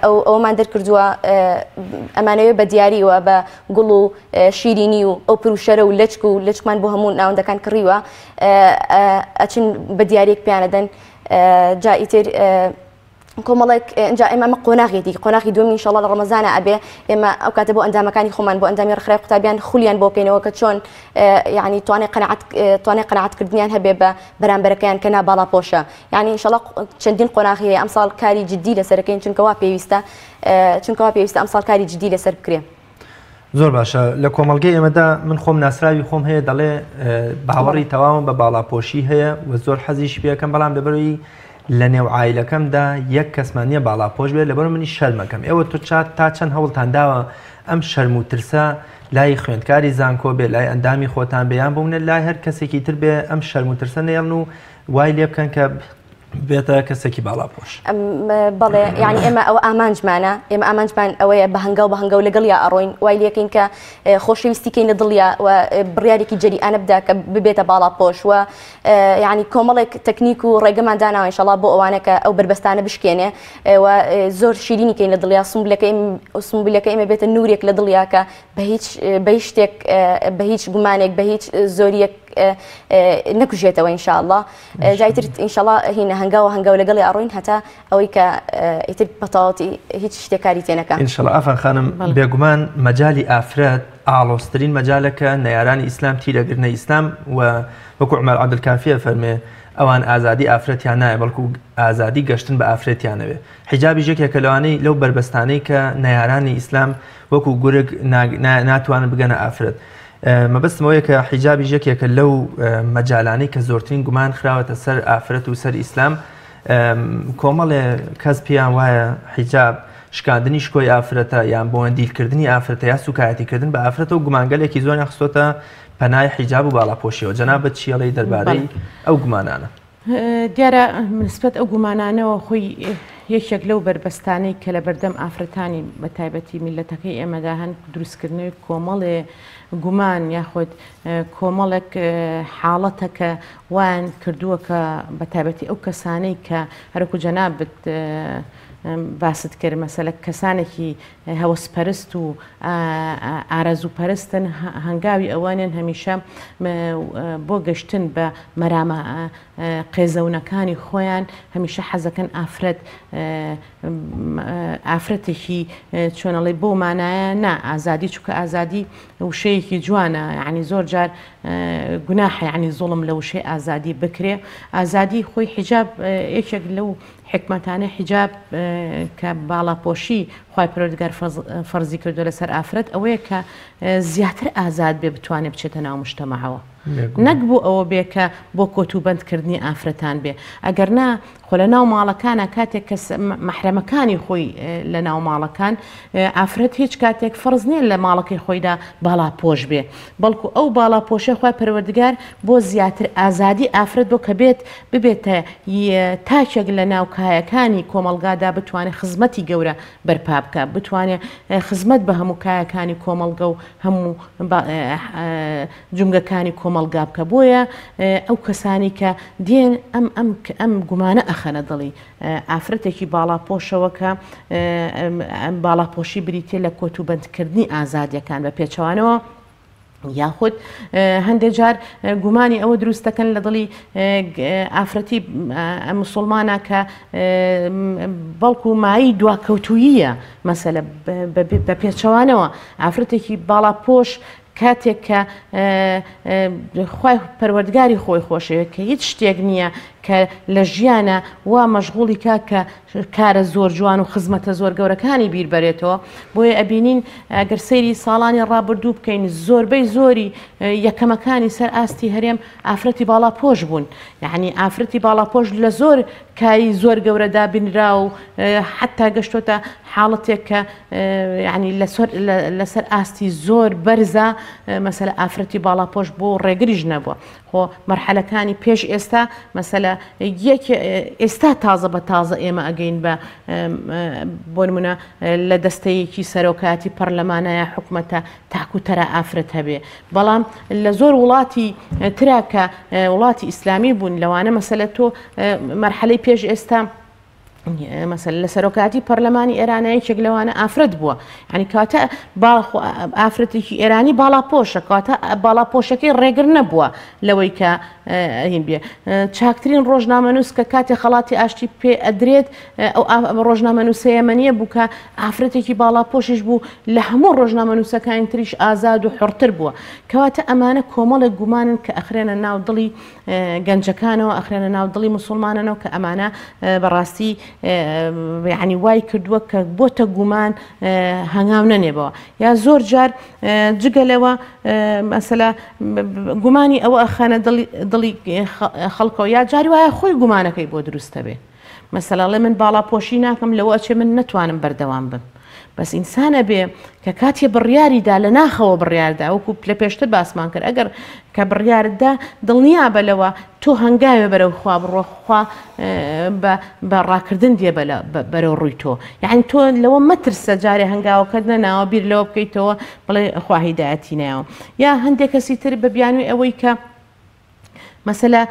ئەومان دەرکردووە ئەمانەوێ بە دیاریوە بە گوڵ و شیرینی و ئەو پروشەرە و لەچکمان بۆ هەموو ناوەندەکان کڕیوە ئەچن بە دیارێک پیانەدەن جا ئیتر کۆمەڵێک اینجا ئێمە قۆناغی دومی ئینشەڵڵا لە ڕەمەزانە ئەبێ ئێمە ئەو کاتە بۆ ئەندامەکانی خۆمان بۆ ئەندامی ڕێکخراوی قوتابیان خولیان بۆ بکەینەوە کە چۆن یعنی توانێ قەنەعەتکردنیان هەبێ بە بەرامبەرەکەیان کە ناباڵاپۆشە یعنی ئینشەڵڵا چەندین قۆناغی هەیە ئەم ساڵ کاری جددی لەسەرەکەین چونکەوا پێویستە ئەم ساڵ کاری جددی لەسەر بکرێ زۆر باشە لە کۆمەڵگەی ئێمەدا من خۆم ناسراوی خۆم هەیە دەڵێ باوەڕی تەواوم بە باڵاپۆشی هەیە و زۆر حەزیش پێەکەم بەڵام لەبەرەوەی لە نێو عایلەکەمدا یەک کەسمان نییە باڵاپۆش بێت لەبەر منی شەرمەکەم ئێوە تو تا چەند هەوڵتان داوە ئەم شەرم و ترسە لای خوێندکاری زانکۆ بێ لای ئەندامی خۆتان بەیان بوونە لای هەر کەسێکی تر بێ ئەم شەرم و ترسە نێڵن و وای لێ بکەن کە بێتە کەسێکی باڵاپۆش بەڵێ یعنی ئێمە ئەوە ئامانجمانە ئێمە ئامانجمان ئەوەیە بە هەنگاو لەگەڵ یا ئەڕۆین وای لێکەین کە خۆشەویستیکەین لە دڵیا و بڕیارێکی جەریئانە بدا کە ببێتە باڵاپۆش و یعنی کۆمەڵێک تەکنیک و ڕێگەمان داناوە ئینشەڵڵا بۆ ئەوانە کە ئەو بربەستانە بشکێنێ و زۆر شیرینیکەین لە دڵیا سمبولەکە ئێمە بێتە نورێک لە دڵیا کە بە هیچ شتێک بە هیچ گومانێک بە هیچ زۆریەک نەکوژێتەوە ئینشاءڵڵا جایتر ئینشاءڵڵا هینە هەنگاو لەگەڵی ئەڕۆین هەتا ئەوەی کە ئیتر بەتەواوەتی هیچ شتێکاری تێنەکە ئینشاءڵڵا ئافان خانم بێگومان مەجالی ئافرەت ئاڵۆزترین مەجالەکە نەیارانی ئیسلام تیرەگرنە ئیسلام و وەکو عومەر عەبدولکافیە فەرمێ ئەوان ئازادی ئافرەتیان نایە بەڵکو ئازادی گەشتن بە ئافرەتیانەوێ حیجابی یەکێکە لەوانەی لەو بربەستانەی کە نەیارانی ئیسلام وەکو گورگ ناتوانن بگەنە ئافرەت مەبەستمەوەیە کە حیجابی یەکێکە لەو مەجالانەی کە زۆرترین گومان خراوەتە سەر ئافرەت و سەر ئیسلام کۆمەڵێ کەس پێیان وایە حیجاب شکاندنی شکۆی ئافرەتە یان بۆندیلکردنی ئافرەتە یا سوکایەتیکردن بە ئافرەتە و گومانگەلێکی زۆریان خستۆتە پەنای حیجاب و باڵاپۆشیەوە جەنابەت چیەڵەی دەربارەی ئەو گومانانە دیارە نسبەت ئەو گومانانەوە خۆی یەکێک لەو بربەستانەی کە لە بەردەم ئافرەتانی بە تایبەتی میلەتەکەی ئێمەدا هەن دروستکردنەوەی کۆمەڵێ گومان یاخود کۆمەڵێک حاڵەتەکە وان کردووە کە بە تایبەتی ئەو کەسانەی کە هەرکو جەنابەت باست کرد مەسەلە کەسانێکی هەوەسپەرست و ئارەزوپەرستن هەنگاوی ئەوانیان هەمیشە بۆ گەشتن بە مەرامە قێزەونەکانی خۆیان هەمیشە حەزەکەن ئافرەتێکی چۆنەڵی بۆ مانایە نا ئازادی چووکە ئازادی وشەیەکی جوانە یعنی زۆر جار گوناحە یعنی زوڵم لە وشەی ئازادی بکرێ ئازادی خۆی حیجاب یەکێک لەو حکمەتانە حیجاب کە باڵاپۆشی خوای پەروەردگار فەرزی کردو لەسەر ئافرەت ئەوەیە کە زیاتر ئازاد بێ بتوانێت بچێتە ناو مجتەمەعەوە نەک بوو ئەوە بێ کە بۆ کۆتوبەندکردنی ئافرەتان بێ ئەگەر نا خۆ لە ناو ماڵەکانە کاتێک کە مەحرەمەکانی خۆی لە ناو ماڵەکان ئافرەت هیچ کاتێک فەرز نییە لە ماڵەکەی خۆیدا باڵاپۆش بێ بەڵکو ئەو باڵاپۆشە خۆی پەروەردگار بۆ زیاتر ئازادی ئافرەت بۆ کە بێت ببێتە تاکێک لە ناو کایەکانی کۆمەلگادا بتوانێت خزمەتی گەورە بەرپا بکە بتوانێت خزمەت بە هەموو کایەکانی کۆمەلگە و هەموو جونگەکانی کۆمەلگا بکە بۆیە ئەو کەسانی کە دێن ئەم گومانە ئەخەنە دڵی ئافرەتێکی باڵاپۆشەوە کە باڵاپۆشی بریتێ لە کۆتوبەندکردنی ئازادیەکان بە پێچەوانەوە یاخود هەندێک جار گومانی ئەوە دروست دەکەن لە دڵی ئافرەتی مسلمانە کە بەڵکو مایی دواکەوتوییە مەسەلە بە پێچەوانەوە ئافرەتێکی باڵاپۆش کاتێک کە خی پەروەردگاری خۆی خۆشەوە کە هیچ شتێک نییە کە لە ژیانە وا مەشغوڵی کە کارە زۆر جوان و خزمەتە زۆر گەورەکانی بیربەرێتەوە بۆیە ئەبینین ئەگەر سەیری ساڵانی ڕابردوو بکەین زۆربەی زۆری یەکەمەکانی سەر ئاستی هەرێم ئافرەتی باڵاپۆش بوون یعنی ئافرەتی باڵاپۆش لە زۆر کاری زۆر گەورەدا بنرا و حتا گەشتۆتە حاڵەتێک کە ینی لەسەر ئاستی زۆر بەرزە مەسەلە ئافرەتی باڵاپۆش بۆ ڕێگریش نەبووە خۆ مەرحەلەکانی پێش ئێستا مەسەلە ئێستا تازە بە تازە ئێمە ئەگەین بە بۆ نمونە لە دەستەیەکی سەرۆکاتی پەرلەمانایە حکومەتە تاکوتەرە ئافرەت هەبێ بەڵام لە زۆر وڵاتی ترا کە وڵاتی ئیسلامی بوون لەوانە مەسەلە تۆ مەرحەلەی پێش ئێستا مەسەل لە سەرۆکاتی پەرلەمانی ئێرانەیەکێک لەوانە ئافرەت بووە ینی کاتە ئافرەتێکی ئێرانی باڵاپۆشە کاتە باڵاپۆشەکەی ڕێگر نەبووە لەوەی کە هین بێ چاکترین ڕۆژنامەنووس کە کاتی خەڵاتی ئاشتی پێ ئەدرێت ئەو ڕۆژنامەنووسە یەمەنیە بوو کە ئافرەتێکی باڵاپۆشش بوو لە هەموو ڕۆژنامەنووسەکانی تریش ئازاد و حڕتر بووە کەواتە ئەمانە کۆمەڵێک گومانن کە ئەخرێنە ناو دڵی گەنجەکانەوە ئەخرێنە ناو دڵی مسلمانانەوە کە ئەمانە بەڕاستی یعنی وای کردووە کە بۆتە گومان هەنگاو نەنێبەوە یا زۆر جار جگەلەوە مەسەلا گومانی ئەوە ئەخانە دڵی خەڵکەوە یا جاری وایە خۆی گومانەکەی بۆ دروستە بێ مەسەلا لێ من باڵاپۆشی ناکەم لەوە ئەچێ من نەتوانم بەردەوام بم بەس ئینسانە بێ کە کاتێ بڕیاریدا لە ناخەوە بڕیاردا وەکو لە پێشتر باسمان کرد ئەگەر کە بڕیارددا دڵنیا بەلەوە تۆ هەنگاوێ بەرەو خوا بڕۆخوا بە ڕاکردن دێ بەرەو ڕووی تۆ یعنی تۆ لەوە مەترسە جارێ هەنگاوەکەت نەناوە بیر لەوە بکەیتەوە بڵێ خوا هیدایەتی نایەوە یا هەندێک کەسی تر بە بیانووی ئەوەی کە مەسەلا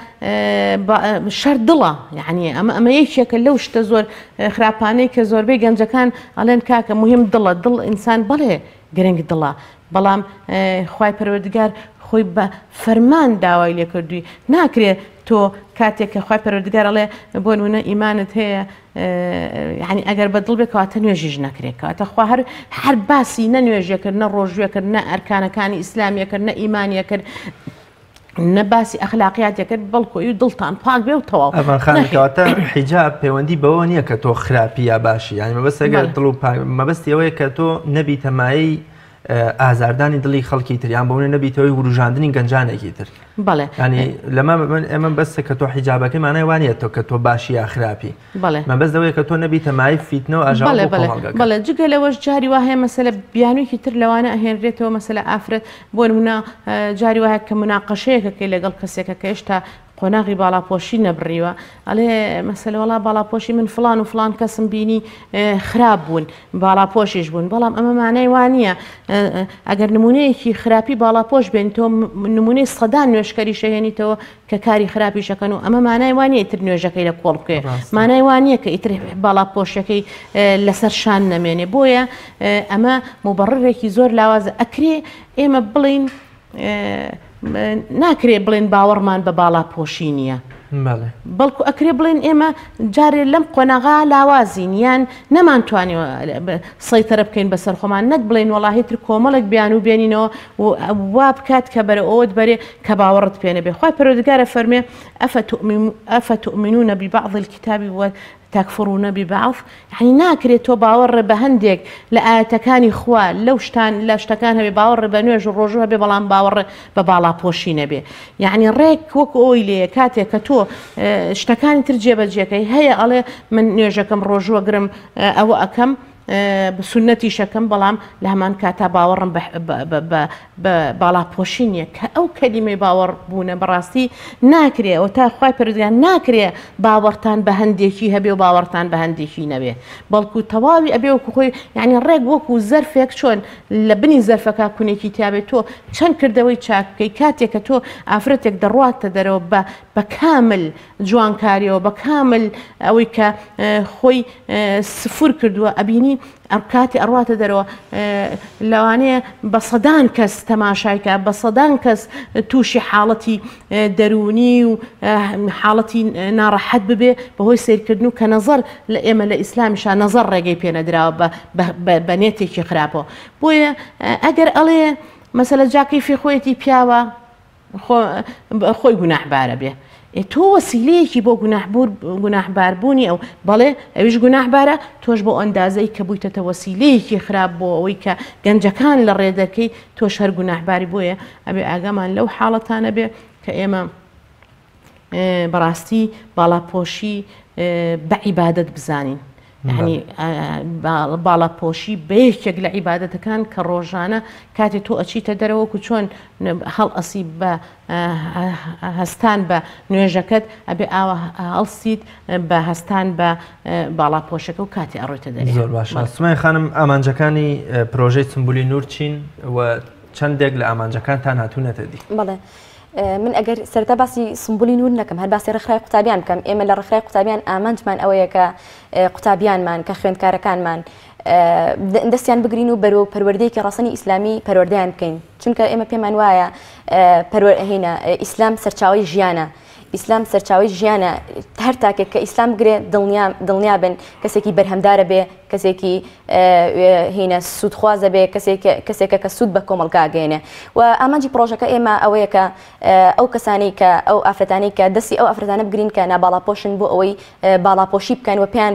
شەر دڵە یعنی ئەمە یەکێکە لەو شتە زۆر خراپانەی کە زۆربەی گەنجەکان ئەڵێن کاکە مهم دڵە دڵ ئینسان بەڵێ گرنگ دڵە بەڵام خوای پەروەردگار خۆی بە فەرمان داوای لێ کردووی ناکرێت تۆ کاتێک کە خوای پەروەردگار ئەڵێ بۆ نمونە ئیمانت هەیە یعنی ئەگەر بە دڵ بێت کەواتە نوێژیش نەکرێت کەواتە خوا هەر باسی نە نوێژیەکرد نە ڕۆژوێکرد نە ئەرکانەکانی ئیسلامیەکرد نە ئیمانیەکرد نە باسی ئەخلاقیاتەکەت بەڵکۆی دڵتان پاک بێ و تەواو ئەمانخانکەواتە حیجاب پەیوەندی بەوە نییە کە تۆ خراپی یا باشی یعنی مەبەست ئەگەر دڵ و مەبەستی ئەوەیە کە تۆ نەبیتەمایی ئازاردانی دڵی خەڵکی تریان بۆ نەبییتەوەی وروژاندنی گەنجانێکی تر بەڵێ ینی لەمە ئێمە بەستە کە تۆ حیجابەکەی مانای وانە تۆ کە تۆ باشی یا خراپی مەبەست دەوەیە کە تۆ نەبیتەمایی فیتنەوە ئاژاڵ بەڵێ جگە لەوەش جاری وهەیە مەسەلە بیانوویکی تر لەوانە ئەهێنرێتەوە مەسەلە ئافرەت بۆ نمونە جاری وایە کە مناقەشەیەکەکەی لەگەڵ کەسێکە کە هێشتا قۆناغی باڵاپۆشی نەبڕیوە ئەڵێ مەسەلە وەڵا باڵاپۆشی من فلان و فلان کەسم بینی خراپ بوون باڵاپۆشیش بوون بەڵام ئەمە مانای وانە ئەگەر نمونەیەکی خراپی باڵاپۆش بێن تۆ نمونەی سەدان نوێشکەری شەهێنیتەوە کە کاری خراپی شەکەن و ئەمە مانای وانە ئیتر نوێژەکەی لە کۆڵ بکەێ مانای وانە کە ئیتر باڵاپۆشەکەی لەسەر شان نەمێنێ بۆیە ئەمە مبەڕێکی زۆر لاوازە ئەکرێ ئێمە بڵین ناکرێ بڵێن باوەڕمان بە باڵاپۆشی نییە بەڵکو ئەکرێ بڵێن ئێمە جارێ لەم قۆناغا لاوازین یان نەمانتوانێت سەیتەرە بکەین بەسەر خۆمان نەک بڵێن وەڵاهیتر کۆمەڵێک بیان و بێنینەوە وا بکات کە بەرە ئەوت بەرێ کە باوەڕت پێنە بێ خی پەروەردگارە فەرمێ ئەفەتؤمنون ببعض الكتاب تكفرون ببعض يعني ناكرێت تۆ باوەڕێ بە هەندێک لە ئاەتەکانی خوا لەو شتان لە شتەکان هەبێ باوەڕێ بە نوێژ و ڕۆژوە بێ بەڵام باوەڕێ بە باڵاپۆشی نەبێ یعنی ڕێک وەک ئەوی لێ کاتێک کە تۆ شتەکانی تر جێبەجێەکەی هەیە ئەڵێ من نوێژەکەم ڕۆژوە گرم ئەوە ئەەکەم سنەتی شەکەم بەڵام لە هەمان کاتا باوەڕم بە باڵاپۆشی نییە کە ئەو کەلیمەی باوەڕ بوونە بەڕاستی ناکرێ ئەو تا خی پردیان ناکرێ باوەڕتان بە هەندێکی هەبێ و باوەڕتان بە هەندێکی نەبێ بەڵکو تەواوی ئەبێ وەکو خۆی یعنی ڕێک وەکو زەرفێک چۆن لە بنی زەرفەکە کونێکی تیاابێت تۆ چەند کردەوەی چاکەی کاتێک کە تۆ ئافرەتێک دەڕاتە دەرەوە بە کامل جوانکاریەوە بە کامل ئەوەی کە خۆی سفور کردووە ئەبینی ئەرکاتی ئەڕاتە دەرەوە لەوانەیە بە سەدان کەس تەماشایکە بە سەدان کەس تووشی حاڵەتی دەرونی و حاڵەتی ناڕەحەت ببێ بەهۆی سیرکردن و کە نەزەر لە ئێمە لە ئیسلامیشان نەزەر ڕێگەی پێنەدراوە بە نێتێکی خراپەوە بۆیە ئەگەر ئەڵێ مەسەلە جاکەی فێ خۆیەتی پیاوە خۆی گوناحبارە بێ تۆ وەسیلەیەکی بۆ گوناحباربوونی ئەو بەڵێ ئەویش گوناحبارە تۆش بۆ ئەندازەی کە بوویتەتە وەسیلەیەکی خراپ بۆ ئەوەی کە گەنجەکان لە ڕێدەکەی تۆش هەر گوناحباری بۆیە ئەبێ ئاگامان لەو حاڵەتانە بێ کە ئێمە بەڕاستی باڵاپۆشی بە عیبادەت بزانین يعني باڵاپۆشی بەیەکێک لە عیبادەتەکان کە ڕۆژانە کاتێک تۆ ئەچیتە دەرەوەکو چۆن هەڵ ئەسی بە هەستان بە نوێژەکەت ئەبێ ئاوە هەڵسیت بە هەستان بە باڵاپۆشەکە و کاتی ئەڕۆیتە دەرێ. زۆر باشە سومای خانم ئامانجەکانی پرۆژەی سمبولی نور چین و چەندێک لە ئامانجەکانتان هاتوونەتە دی؟ بەڵێ من ئەگەر سەرتا باسی سمبولی نور نەکەم هەر باسی ڕێکخراوی قوتابیان بکەم ئێمە لە ڕێکخراوی قوتابیان ئامانجمان ئەوەیە کە قوتابیانمان کە خوێندکارەکانمان دەستیان بگرین و بەرەو پەروەردەیەکی ڕاستنی ئیسلامی پەروەردەیان بکەین چونکە ئێمە پێمان وایە هێنا ئیسلام سەرچاوی ژیانە ئیسلام سەرچاوی ژیانە هەر تاکێک کە ئیسلام بگرێ دڵنیا بن کەسێکی بەرهەمدارە بێ کەسێکی هینە سوودخوازە بێ کەسێکە کە سوود بە کۆمەڵگاگەێنێ و ئامانجی پرۆژەکە ئێمە ئەوەیە کە ئەو کەسانی کە ئەو ئافرەتانی کە دەستی ئەو ئافرەتانە بگرین کە ناباڵاپۆشن بۆ ئەوەی باڵاپۆشی بکەن و پێیان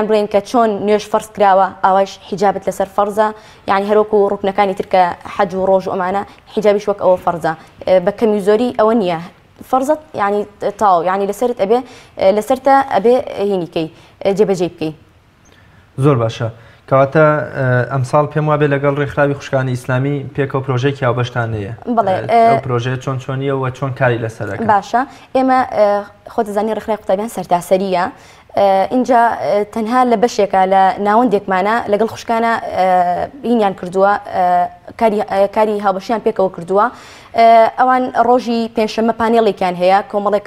بڵێن کە چۆن نوێژ فەرز کراوە ئاواش حیجابت لەسەر فەرزە یعنی هەروەکو ڕوکنەکانی ترکە حەج و ڕۆژ و ئەمانە حیجابیش وەک ئەوە فەرزە بە کەمی زۆری ئەوە نییە فەرزت یعنی تاو یعنی لەسرت ئەبێ لەسەرتە ئەبێ هینیکەی جێبەجێ بکەی. زۆر باشە کەواتە ئەمساڵ پێم وابێ لەگەڵ ڕێکخراوی خوشکانی ئیسلامی پێکەوە پرۆژێکی هاوبەشتانەیە ئەو پرۆژەیە چۆنیە و چۆن کاری لەسەرەکە. باشە ئێمە خۆتەزانی ڕێکخراوی قوتابیان سەرتاسەریە اینجا تەنها لە بەشێکە لە ناوەندێکمانە لەگەڵ خوشکانە هینیان کردووە کاری هاوبەشیان پێکەوە کردووە ئەوان ڕۆژی پێنجشەممە پانێڵێکیان هەیە کۆمەڵێک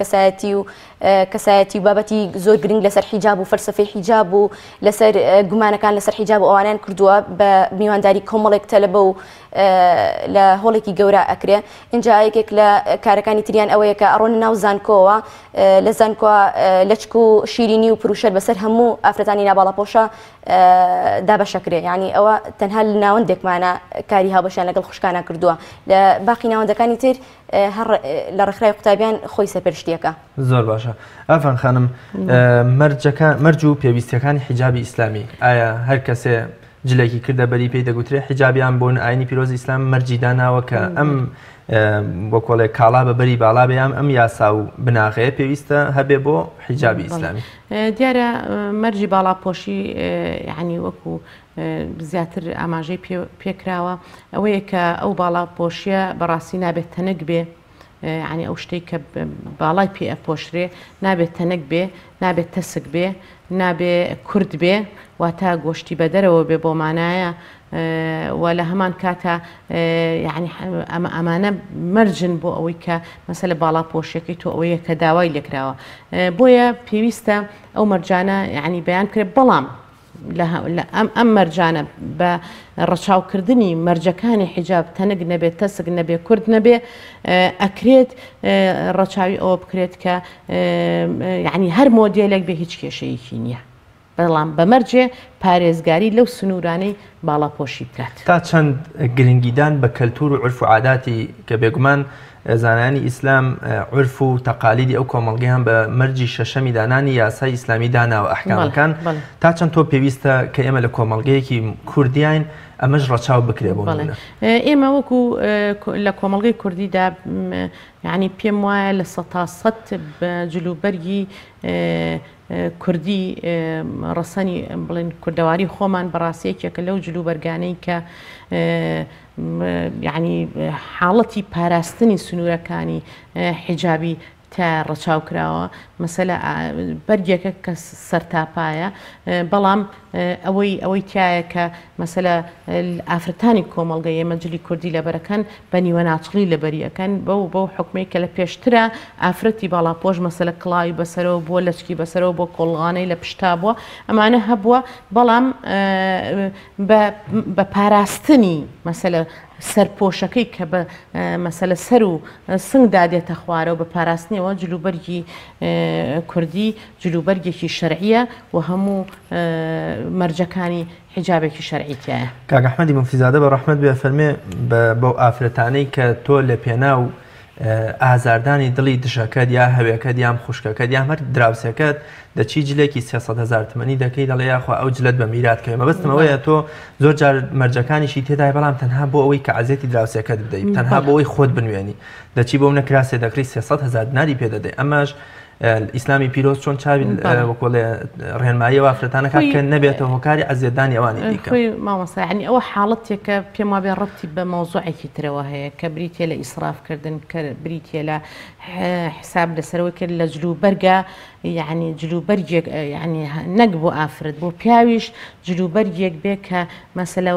کەسایەتی و بابەتی زۆر گرنگ لەسەر حیجاب و فەلسفەی حیجاب و لەسەر گومانەکان لەسەر حیجاب و ئەوانیان کردووە بە میوانداری کۆمەڵێک تەلەبە و لە هۆڵێکی گەورە ئەکرێ اینجا یەکێک لە کارەکانی تریان ئەوەیە کە ئەڕۆنە ناو زانکۆوە لە زانکۆ لەچک و شیرینی و پروشەر بەسەر هەموو ئافرەتانی ناباڵاپۆشە دابەشەکرێ یعنی ئەوە تەنها لە ناوەندێکمانە کاری هاوبەشیان لەگەڵ خوشکانە کردووە لە باقی ناوەندەکانی تر لە ڕێکخراوی قوتابیان خۆی سەرپێشتیەکە. زۆر باشە ئەفەن خانم مەرج و پێویستیەکانی حیجابی ئیسلامی ئایا هەر کەسێ جلێکی کردە بەری پێی دەگوترێ حیجابیان بۆن ئاینی پیرۆزی ئیسلام مەرجی داناوە کە ئەم بۆ کۆڵێک کاڵا بە بەری باڵا بەیان ئەم یاسا و بناغەیە پێویستە هەبێ بۆ حیجابی ئیسلامی. دیارە مەرجی باڵاپۆشی یعنی وەکو زیاتر ئاماژەی پێکراوە ئەوەیە کە ئەو باڵاپۆشیە بەڕاستی نابێت تەنەک بێ ینی ئەو شتێک کە باڵای پێ ئەپۆشرێ نابێت تەنەک بێ نابێت تەسک بێ نابێ کورد بێ واتە گۆشتی بە دەرەوە بێ بۆ مانایە و لە هەمان کاتە یعنی ئەمانە مەرجن بۆ ئەوەی کە مەسەلە باڵاپۆشیەکەی تۆ ئەوەیە کە داوای لێکراوە بۆیە پێویستە ئەو مەرجانە یعنی بەیان کرێت بەڵام ئەم مەرجانە بە ڕەچاوکردنی مەرجەکانی حیجاب تەنگ نەبێت تەسک نەبێ کورد نەبێ ئەکرێت ڕەچاوی ئەوە بکرێت کە یعنی هەر مۆدیلێک بێ هیچ کێشەیەکی نییە بەڵام بەمەرجێ پارێزگاری لەو سنوورانەی باڵاپۆشی بکات تا چەند گرنگیدان بە کەلتور و عرف و عاداتی کە بێگومان زانانی ئیسلام عرف و تەقالیدی ئەو کۆمەڵگەیان بە مەرجی شەشەمی دانانی یاسای ئیسلامی داناوە ئەحکامەکان تا چەند تۆ پێویستە کە ئێمە لە کۆمەڵگەیەکی کوردیین ئەمەش ڕەچاو بکرێ بۆ ئێمە وەکو لە کۆمەڵگەی کوردیدا یعنی پێم وایە لە 100% جلوبەرگی کوردی ڕەسەنی بڵێن کوردەواری خۆمان بەڕاستیەکێکە لەو جلوبەرگانەی کە یعنی حاڵەتی پاراستنی سنوورەکانی حیجابی تا ڕەچاو کراوە مەسەلە بەرگێکە کە سەرتاپایە بەڵام ئەوەی تایە کە مەسەلە ئافرەتانی کۆمەڵگەی ئێمە جلی کوردی لەبەرەکەن بە نیوە ناچڵی لەبەریەکەن بەو حکومەی کە لە پێشترە ئافرەتی باڵاپۆش مەسەلە کڵاوی بەسەرەوە بۆ لەچکی بەسەرەوە بۆ کۆڵغانەی لە پشتا بووە ئەمانە هەبووە بەڵام بە پاراستنی مەسەلە سەرپۆشەکەی کە بە مەسەلە سەر و سنگدا دێتە خوارەوە بە پاراستنیەوە جلوبەرگی کوردی جلوبەرگێکی شەرعیە و هەموو مەرجەکانی حیجابێکی شەرعیتیایە. کاک ئەحمەدی مفیزادە بە ڕەحمەت بێ فەرمێ بەو ئافرەتانەی کە تۆ لە پێناو ئازاردانی دڵی دژەکەت یا هەوێکەت یان خوشکەکەت یان هەر دراوسەکەت دەچی جلێکی 300,000 تمەنی دەکەی دەڵێ یاخوا ئەو جلت بە میراتکەوێ مەبەستمەوەیە تۆ زۆر جار مەرجەکانیشی تێدای بەڵام تەنها بۆ ئەوەی کە عەزێتی دراوسەکەت بدەیت تەنها بۆ ئەوەی خۆت بنوێنی دەچی بۆ منە کراسێ دەکری 300,000 دیناری پێ دەدەی ئەمەش ئیسلامی پیرۆز چۆن چاوی وەکۆڵێ ڕێنماییەوە ئافرەتانەکە کە نەبێتە هۆکاری عەزێتدانی ئەوانی دیکە مامۆستا یعنی ئەوە حاڵەتێکە پێم وابێ ڕەبتی بە مەوزوعێکی ترەوە هەیە کە بریتێ لە ئیسرافکردن کە بریتێ لە حساب لەسەرەوەی کرد لە جلوبەرگە یعنی جلوبەرگێک یعنی نەک بۆ ئافرەت بۆ پیاویش جلوبەرگێک بێ کە مەسەلە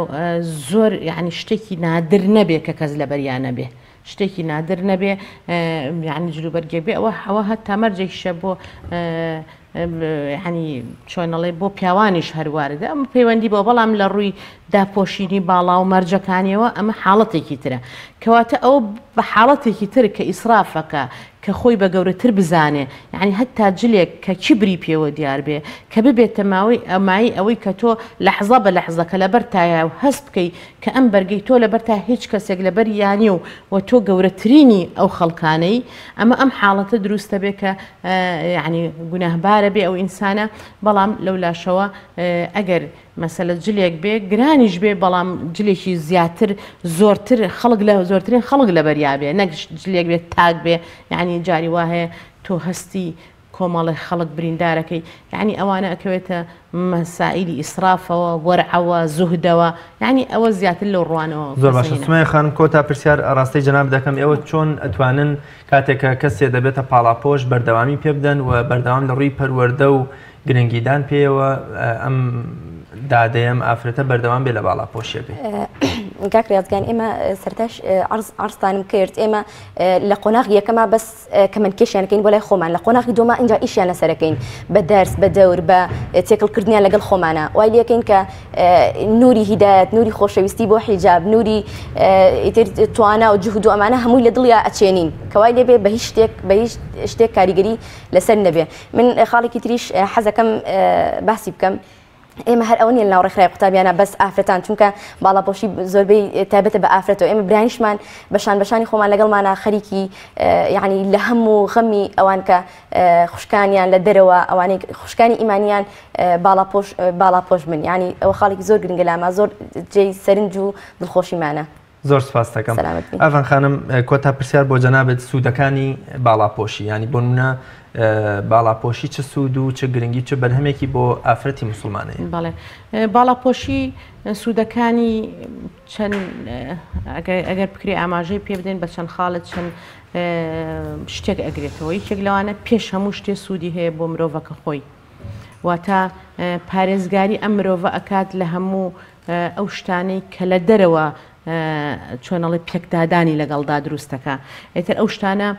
زۆر یعنی شتێکی نادر نەبێ کە کەس لەبەریان نەبێ شتێکی نادر نەبێ یعنی جلوبەرگێک بێ ئەوە هەتا مەرجێکیشە بۆ ینی چۆنەڵێ بۆ پیاوانیش هەروارەدا ئەمە پەیوەندی بۆ بەڵام لە ڕووی داپۆشینی باڵا و مەرجەکانیەوە ئەمە حاڵەتێکی ترە کەواتە ئەو بە حاڵەتێکی تر کە ئیسرافەکە کە خۆی بە گەورەتر بزانێ یعنی هەتا جلێک کە چیبری پێوە دیار بێ کە ببێتە ماوەی ئەمایی ئەوەی کە تۆ لەحظە بە لەحظەکە لەبەرتایە و هەست بکەی کە ئەم بەرگەی تۆ لەبەرتا هیچ کەسێک لەبەر یانی و تۆ گەورەترینی ئەو خەڵکانەی ئەمە ئەم حاڵەتە دروستە بێ کە یعنی گوناهبارە بێ ئەو ئینسانە بەڵام لەولاشەوە ئەگەر مەسەلە جلێک بێ گرانیش بێ بەڵام جلێکی زیاتر زۆرتر خەڵک لە زۆرترین خەڵک لەبەریا بێ نەک جلێک بێت تاک بێ یعنی جاری وا هەیە تۆ هەستی کۆمەڵی خەڵک بریندارەکەی یعنی ئەوانە ئەکەوێتە مەسائیلی ئیسرافەوە وەرعەوە زوهدەوە یعنی ئەوە زیاتر لەو ڕوانەوە زۆر باشە سومەیە خانم کۆتا پرسیار ڕاستی جەناب دەکەم ئێوە چۆن ئەتوانن کاتێکە کەسێ دەبێتە پاڵاپۆش بەردەوامی پێ بدەن و بەردەوام لە ڕووی پەروەردە و گرنگیدان پێیەوە ئەم دادەیەم ئافرەتە بەردەوام بێ لە باڵاپۆشیەکەی کاک ڕێزگان ئێمە سەرتاش عرضتانم کرد ئێمە لە قۆناغ یەکەمە بەس کەمەندکێشیانەکەین بۆ لای خۆمان لە قۆناغی دووەمە ئینجا ئیشیان لەسەرەکەین بە دەرس بە دەور بە تێکڵکردنیان لەگەڵ خۆمانە وای لەکەین کە نوری هیدایەت نوری خۆشەویستی بۆ حیجاب نوری توانە و جوهد و ئەمانە هەمووی لە دڵیا ئەچێنین کەوای لێبێ بە هیچ شتێک کاریگەری لەسەر نەبێ من خاڵێکی تریش حەزەکەم باسی بکەم ئێمە هەر ئەوە نیە ناوڕێکخرای قوتابیانە بەس ئافرەتان چونکە باڵاپۆشی زۆربەی تایبەتە بە ئافرەتەوە ئێمە برانیشمان بەشانی خۆمان لەگەڵمانە خەریکی یعنی لە هەموو غەمی ئەوان کە خوشکانیان لە دەرەوە ئەوانەی خوشکانی ئیمانیان باڵاپۆش بن یعنی ئەوە خاڵێکی زۆر گرنگە لامە زۆر جێی سەرنج و دڵخۆشیمانە زۆر سپاس دەکەم ئەڤەن خانم کۆتا پرسیار بۆ جەنابێت سوودەکانی باڵاپۆشی ینی بۆ نمونە باڵاپۆشی چه سوود و چه گرنگی چه بەرهەمێکی بۆ ئافرەتی موسڵمانەیە بەڵێ باڵاپۆشی سوودەکانی چەند ئەگەر بکرێ ئاماژەی پێ بدەین بە چەند خاڵت چەند شتێک ئەگرێتەوە یەکێک لەوانە پێش هەموو شتێ سوودی هەیە بۆ مرۆڤەکە خۆی واتە پارێزگاری ئەم مرۆڤە ئەکات لە هەموو ئەو شتانەی کە لە دەرەوە چۆنەڵی پێکدادانی لەگەڵدا دروستەکە ئێتر ئەو شتانە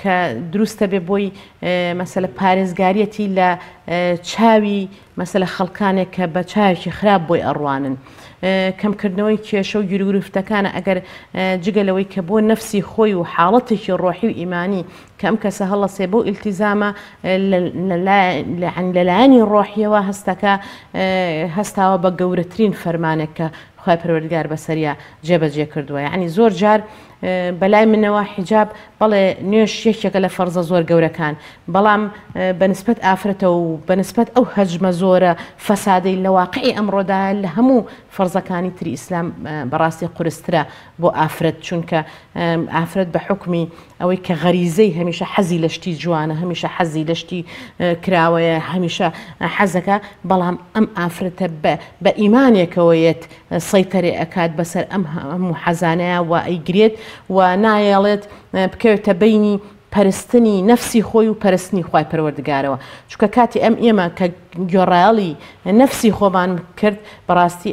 کە دروستە بێ بۆی مەسەلە پارێزگاریەتی لە چاوی مەسەلە خەڵکانێک کە بە چاوێکی خراپ بۆی ئەڕوانن کەمکردنەوەی کێشە و گیرگرفتەکانە ئەگەر جگەلەوەی کە بۆ نەفسی خۆی و حاڵەتێکی ڕۆحی و ئیمانی کە ئەم کەسە هەڵەسێ بۆ ئیلتیزامە لەلایەنی ڕۆحیەوە هەستەکە هەستاوە بە گەورەترین فەرمانێک کە خی پەروەردگار بەسەریە جێبەجێ کردووە یعنی زۆر جار بەلای منەوە حیجاب بەڵێ نوێش یەکێکە لە فەرزە زۆر گەورەکان بەڵام بەنسبەت ئافرەتە و بەنسبەت ئەو هەجمە زۆرە فەسادەی لە واقعی ئەمڕۆدا لە هەموو فەرزەکانی تری ئیسلام بەڕاستی قورسترە بۆ ئافرەت چونکە ئافرەت بە حکمی ئەوەی کە غەریزەی هەمیشە حەزی لە شتی جوانە هەمیشە حەزی لە شتی کراوەیە هەمیشە حەزەکە بەڵام ئەم ئافرەتە بە ئیمانێکەوەیەت سەیتەرێ ئەکات بەسەر ئەم هەموو حەزانەیە و ئەیگرێت و نایەڵێت بکەوێتە بینی پەرستنی نەفسی خۆی و پەرستنی خوای پەروەردگارەوە چونکە کاتی ئێمە کە گۆڕایەڵی نەفسی خۆمان کرد بەڕاستی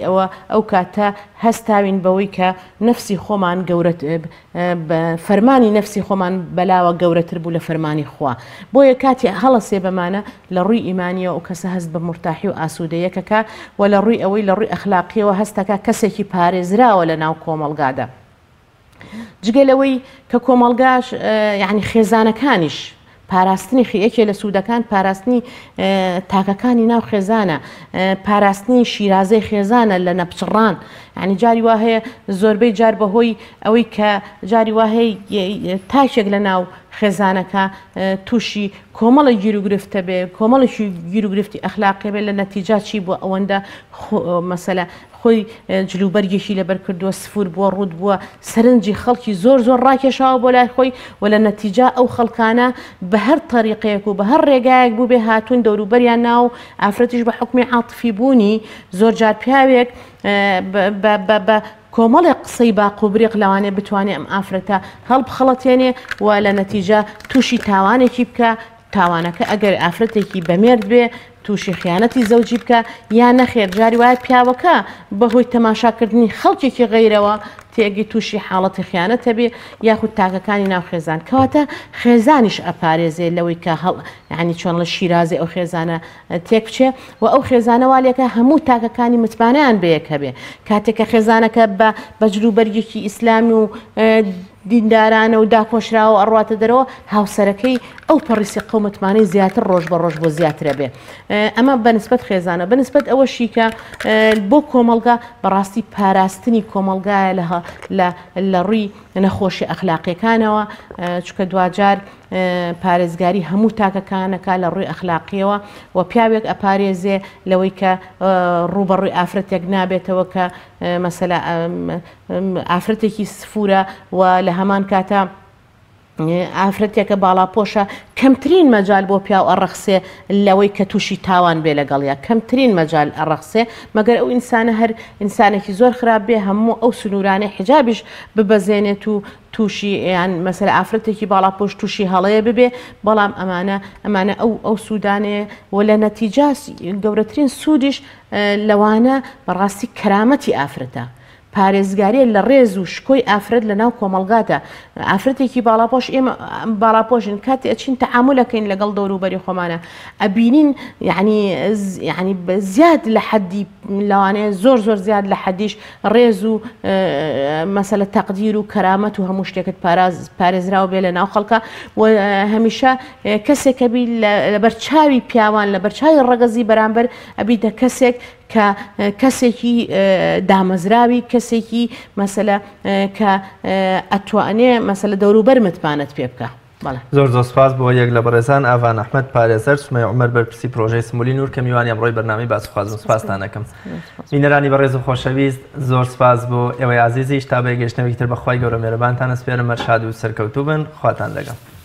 ئەو کاتە هەستاوین بەوەی کە نەفسی خۆمان گەورەت فەرمانی نەفسی خۆمان بەلاوە گەورەتر بوو لە فەرمانی خوا بۆیە کاتی هەڵەسێ بەمانە لە ڕووی ئیمانیەوە و کەسە هەست بە مرتاحی و ئاسوودەیەکەکە و لە ڕووی ئەوەی لە ڕووی ئەخلاقیەوە هەستەکە کەسێکی پارێزراوە لە ناو کۆمەڵگادا جگەلەوەی کە کۆمەڵگاش یعنی خێزانەکانیش پاراستنی یەکێ لە سوودەکان پاراستنی تاکەکانی ناو خێزانە پاراستنی شیرازەی خێزانە لە نەپچڕان ینی جاری وا هەیە زۆربەی جار بەهۆی ئەوەی کە جاری وا هەیە تاکێک لە ناو خێزانەکە تووشی کۆمەڵی گیرروگرفتە بێ کۆمەڵێکی گیرروگرفتی ئەخلاقی بێت لە نەتیجا چی بووە ئەوەندە مەسەلە خۆی جلوبەرگێکی لەبەر کردووە سفور بووە ڕوود بووە سەرنجی خەڵکی زۆر زۆر ڕاکێشاوە بۆ لای خۆی و لە نەتیجا ئەو خەڵکانە بە هەر طریقەیەک و بە هەر ڕێگایەک بوو بێ هاتوون دەوروبەریان ناو ئافرەتیش بە حکمی عاتفی بوونی زۆر جار پیاوێک بە کۆمەڵی قسەی باقوبریق لەوانێ بتوانێت ئەم ئافرەتە هەڵبخەڵەتێنێ و لە نەتیجا تووشی تاوانێکی بکە تاوانەکە ئەگەر ئافرەتێکی بەمێرد بێ تووشی خیانەتی زەوجی بکە یان نەخێر جاری وایە پیاوەکە بەهۆی تەماشاکردنی خەڵکێکی غەیرەوە تێگەی تووشی حاڵەتی خیانەتە بێ یاخود تاکەکانی ناو خێزان کەواتە خێزانیش ئەپارێزێ لەوەی کە ینی چۆن لە شیرازی ئەو خێزانە تێک بچێ و ئەو خێزانە والێکە هەموو تاکەکانی متمانیان بەیەکە بێ کاتێککە خێزانەکە بە جلوبەرگێکی ئیسلامی و دیندارانە و داپۆشراوە ئەڕاتە دەرەوە هاوسەرەکەی ئەو پەڕیسی قەومەتمانەی زیاتر ڕۆژ بە ڕۆژ بۆ زیاترە بێ ئەمە بەنسبەت خێزانە بەنسبەت ئەوەشی کە بۆ کۆمەڵگا بەڕاستی پاراستنی کۆمەڵگایە لە ڕووی نەخۆشی ئەخلاقیەکانەوە چکە دوجار پارێزگاری هەموو تاکەکانەکە لە ڕووی ئەخلاقیەوە و پیاوێک ئەپارێزێ لەوەی کە ڕوبەڕووی ئافرەتێک نابێتەوە کە مەسەلە ئافرەتێکی سفورە و لە هەمان کاتە ئافرەتێکە باڵاپۆشە کەمترین مەجال بۆ پیاو ئەڕەخسێ لەوەی کە تووشی تاوان بێ لەگەڵیا کەمترین مەجال ئەڕەخسێ مەگەر ئەو ئینسانە هەر ئینسانێکی زۆر خراپ بێ هەموو ئەو سنوورانەی حجابیش ببەزێنێت و تووشی یان مەسەلە ئافرەتێکی باڵاپۆش تووشی هەڵەیە ببێ بەڵام ئەمانە ئەو سوودانەیە و لە نەتیجا گەورەترین سوودیش لەوانە بەڕاستی کەرامەتی ئافرەتە پارێزگاریە لە ڕێز و شکۆی ئافرەت لە ناو کۆمەڵگاتە ئافرەتێکی باڵاپۆش ئێمە باڵاپۆشن کاتی ئەچین تەعاملەکەین لەگەڵ دەوروبەری خۆمانە ئەبینین یعنی زیاد لە حەدی لەوانەیە زۆر زۆر زیاد لە حەدیش ڕێز و مەسەلە تەقدیر و کەرامەت و هەموو شتێکت پارێزراوە بێ لە ناو خەڵکە و هەمیشە کەسێکە بی لە بەرچاوی پیاوان لە بەرچاوی ڕەگەزی بەرامبەر ئەبیتە کەسێک کە کەسێکی دامەزراوی کەسێکی مەسەلە کە ئەتوانێ مەسەلە دەوروبەر متمانەت پێ بکە. زۆر زۆر سپاس بۆ یەک لە بەڕێزان ئاڤان ئەحمەد پارێزەر سمەی عومەر بەرپرسی پرۆژەی سمولی نور کە میوانی ئەمڕۆی بەرنامەی باسوخوازم سپاستان دەکەم. بینەرانی بەڕێز و خۆشەویست زۆر سپاس بۆ ئێوەی عەزیزیش تا بە گەیشتنەوەی تر بەخوای گەورە مێرەبانتان ئەسپێرم مەرشاد و سەرکەوتوو بن خواتان لەگەڵ.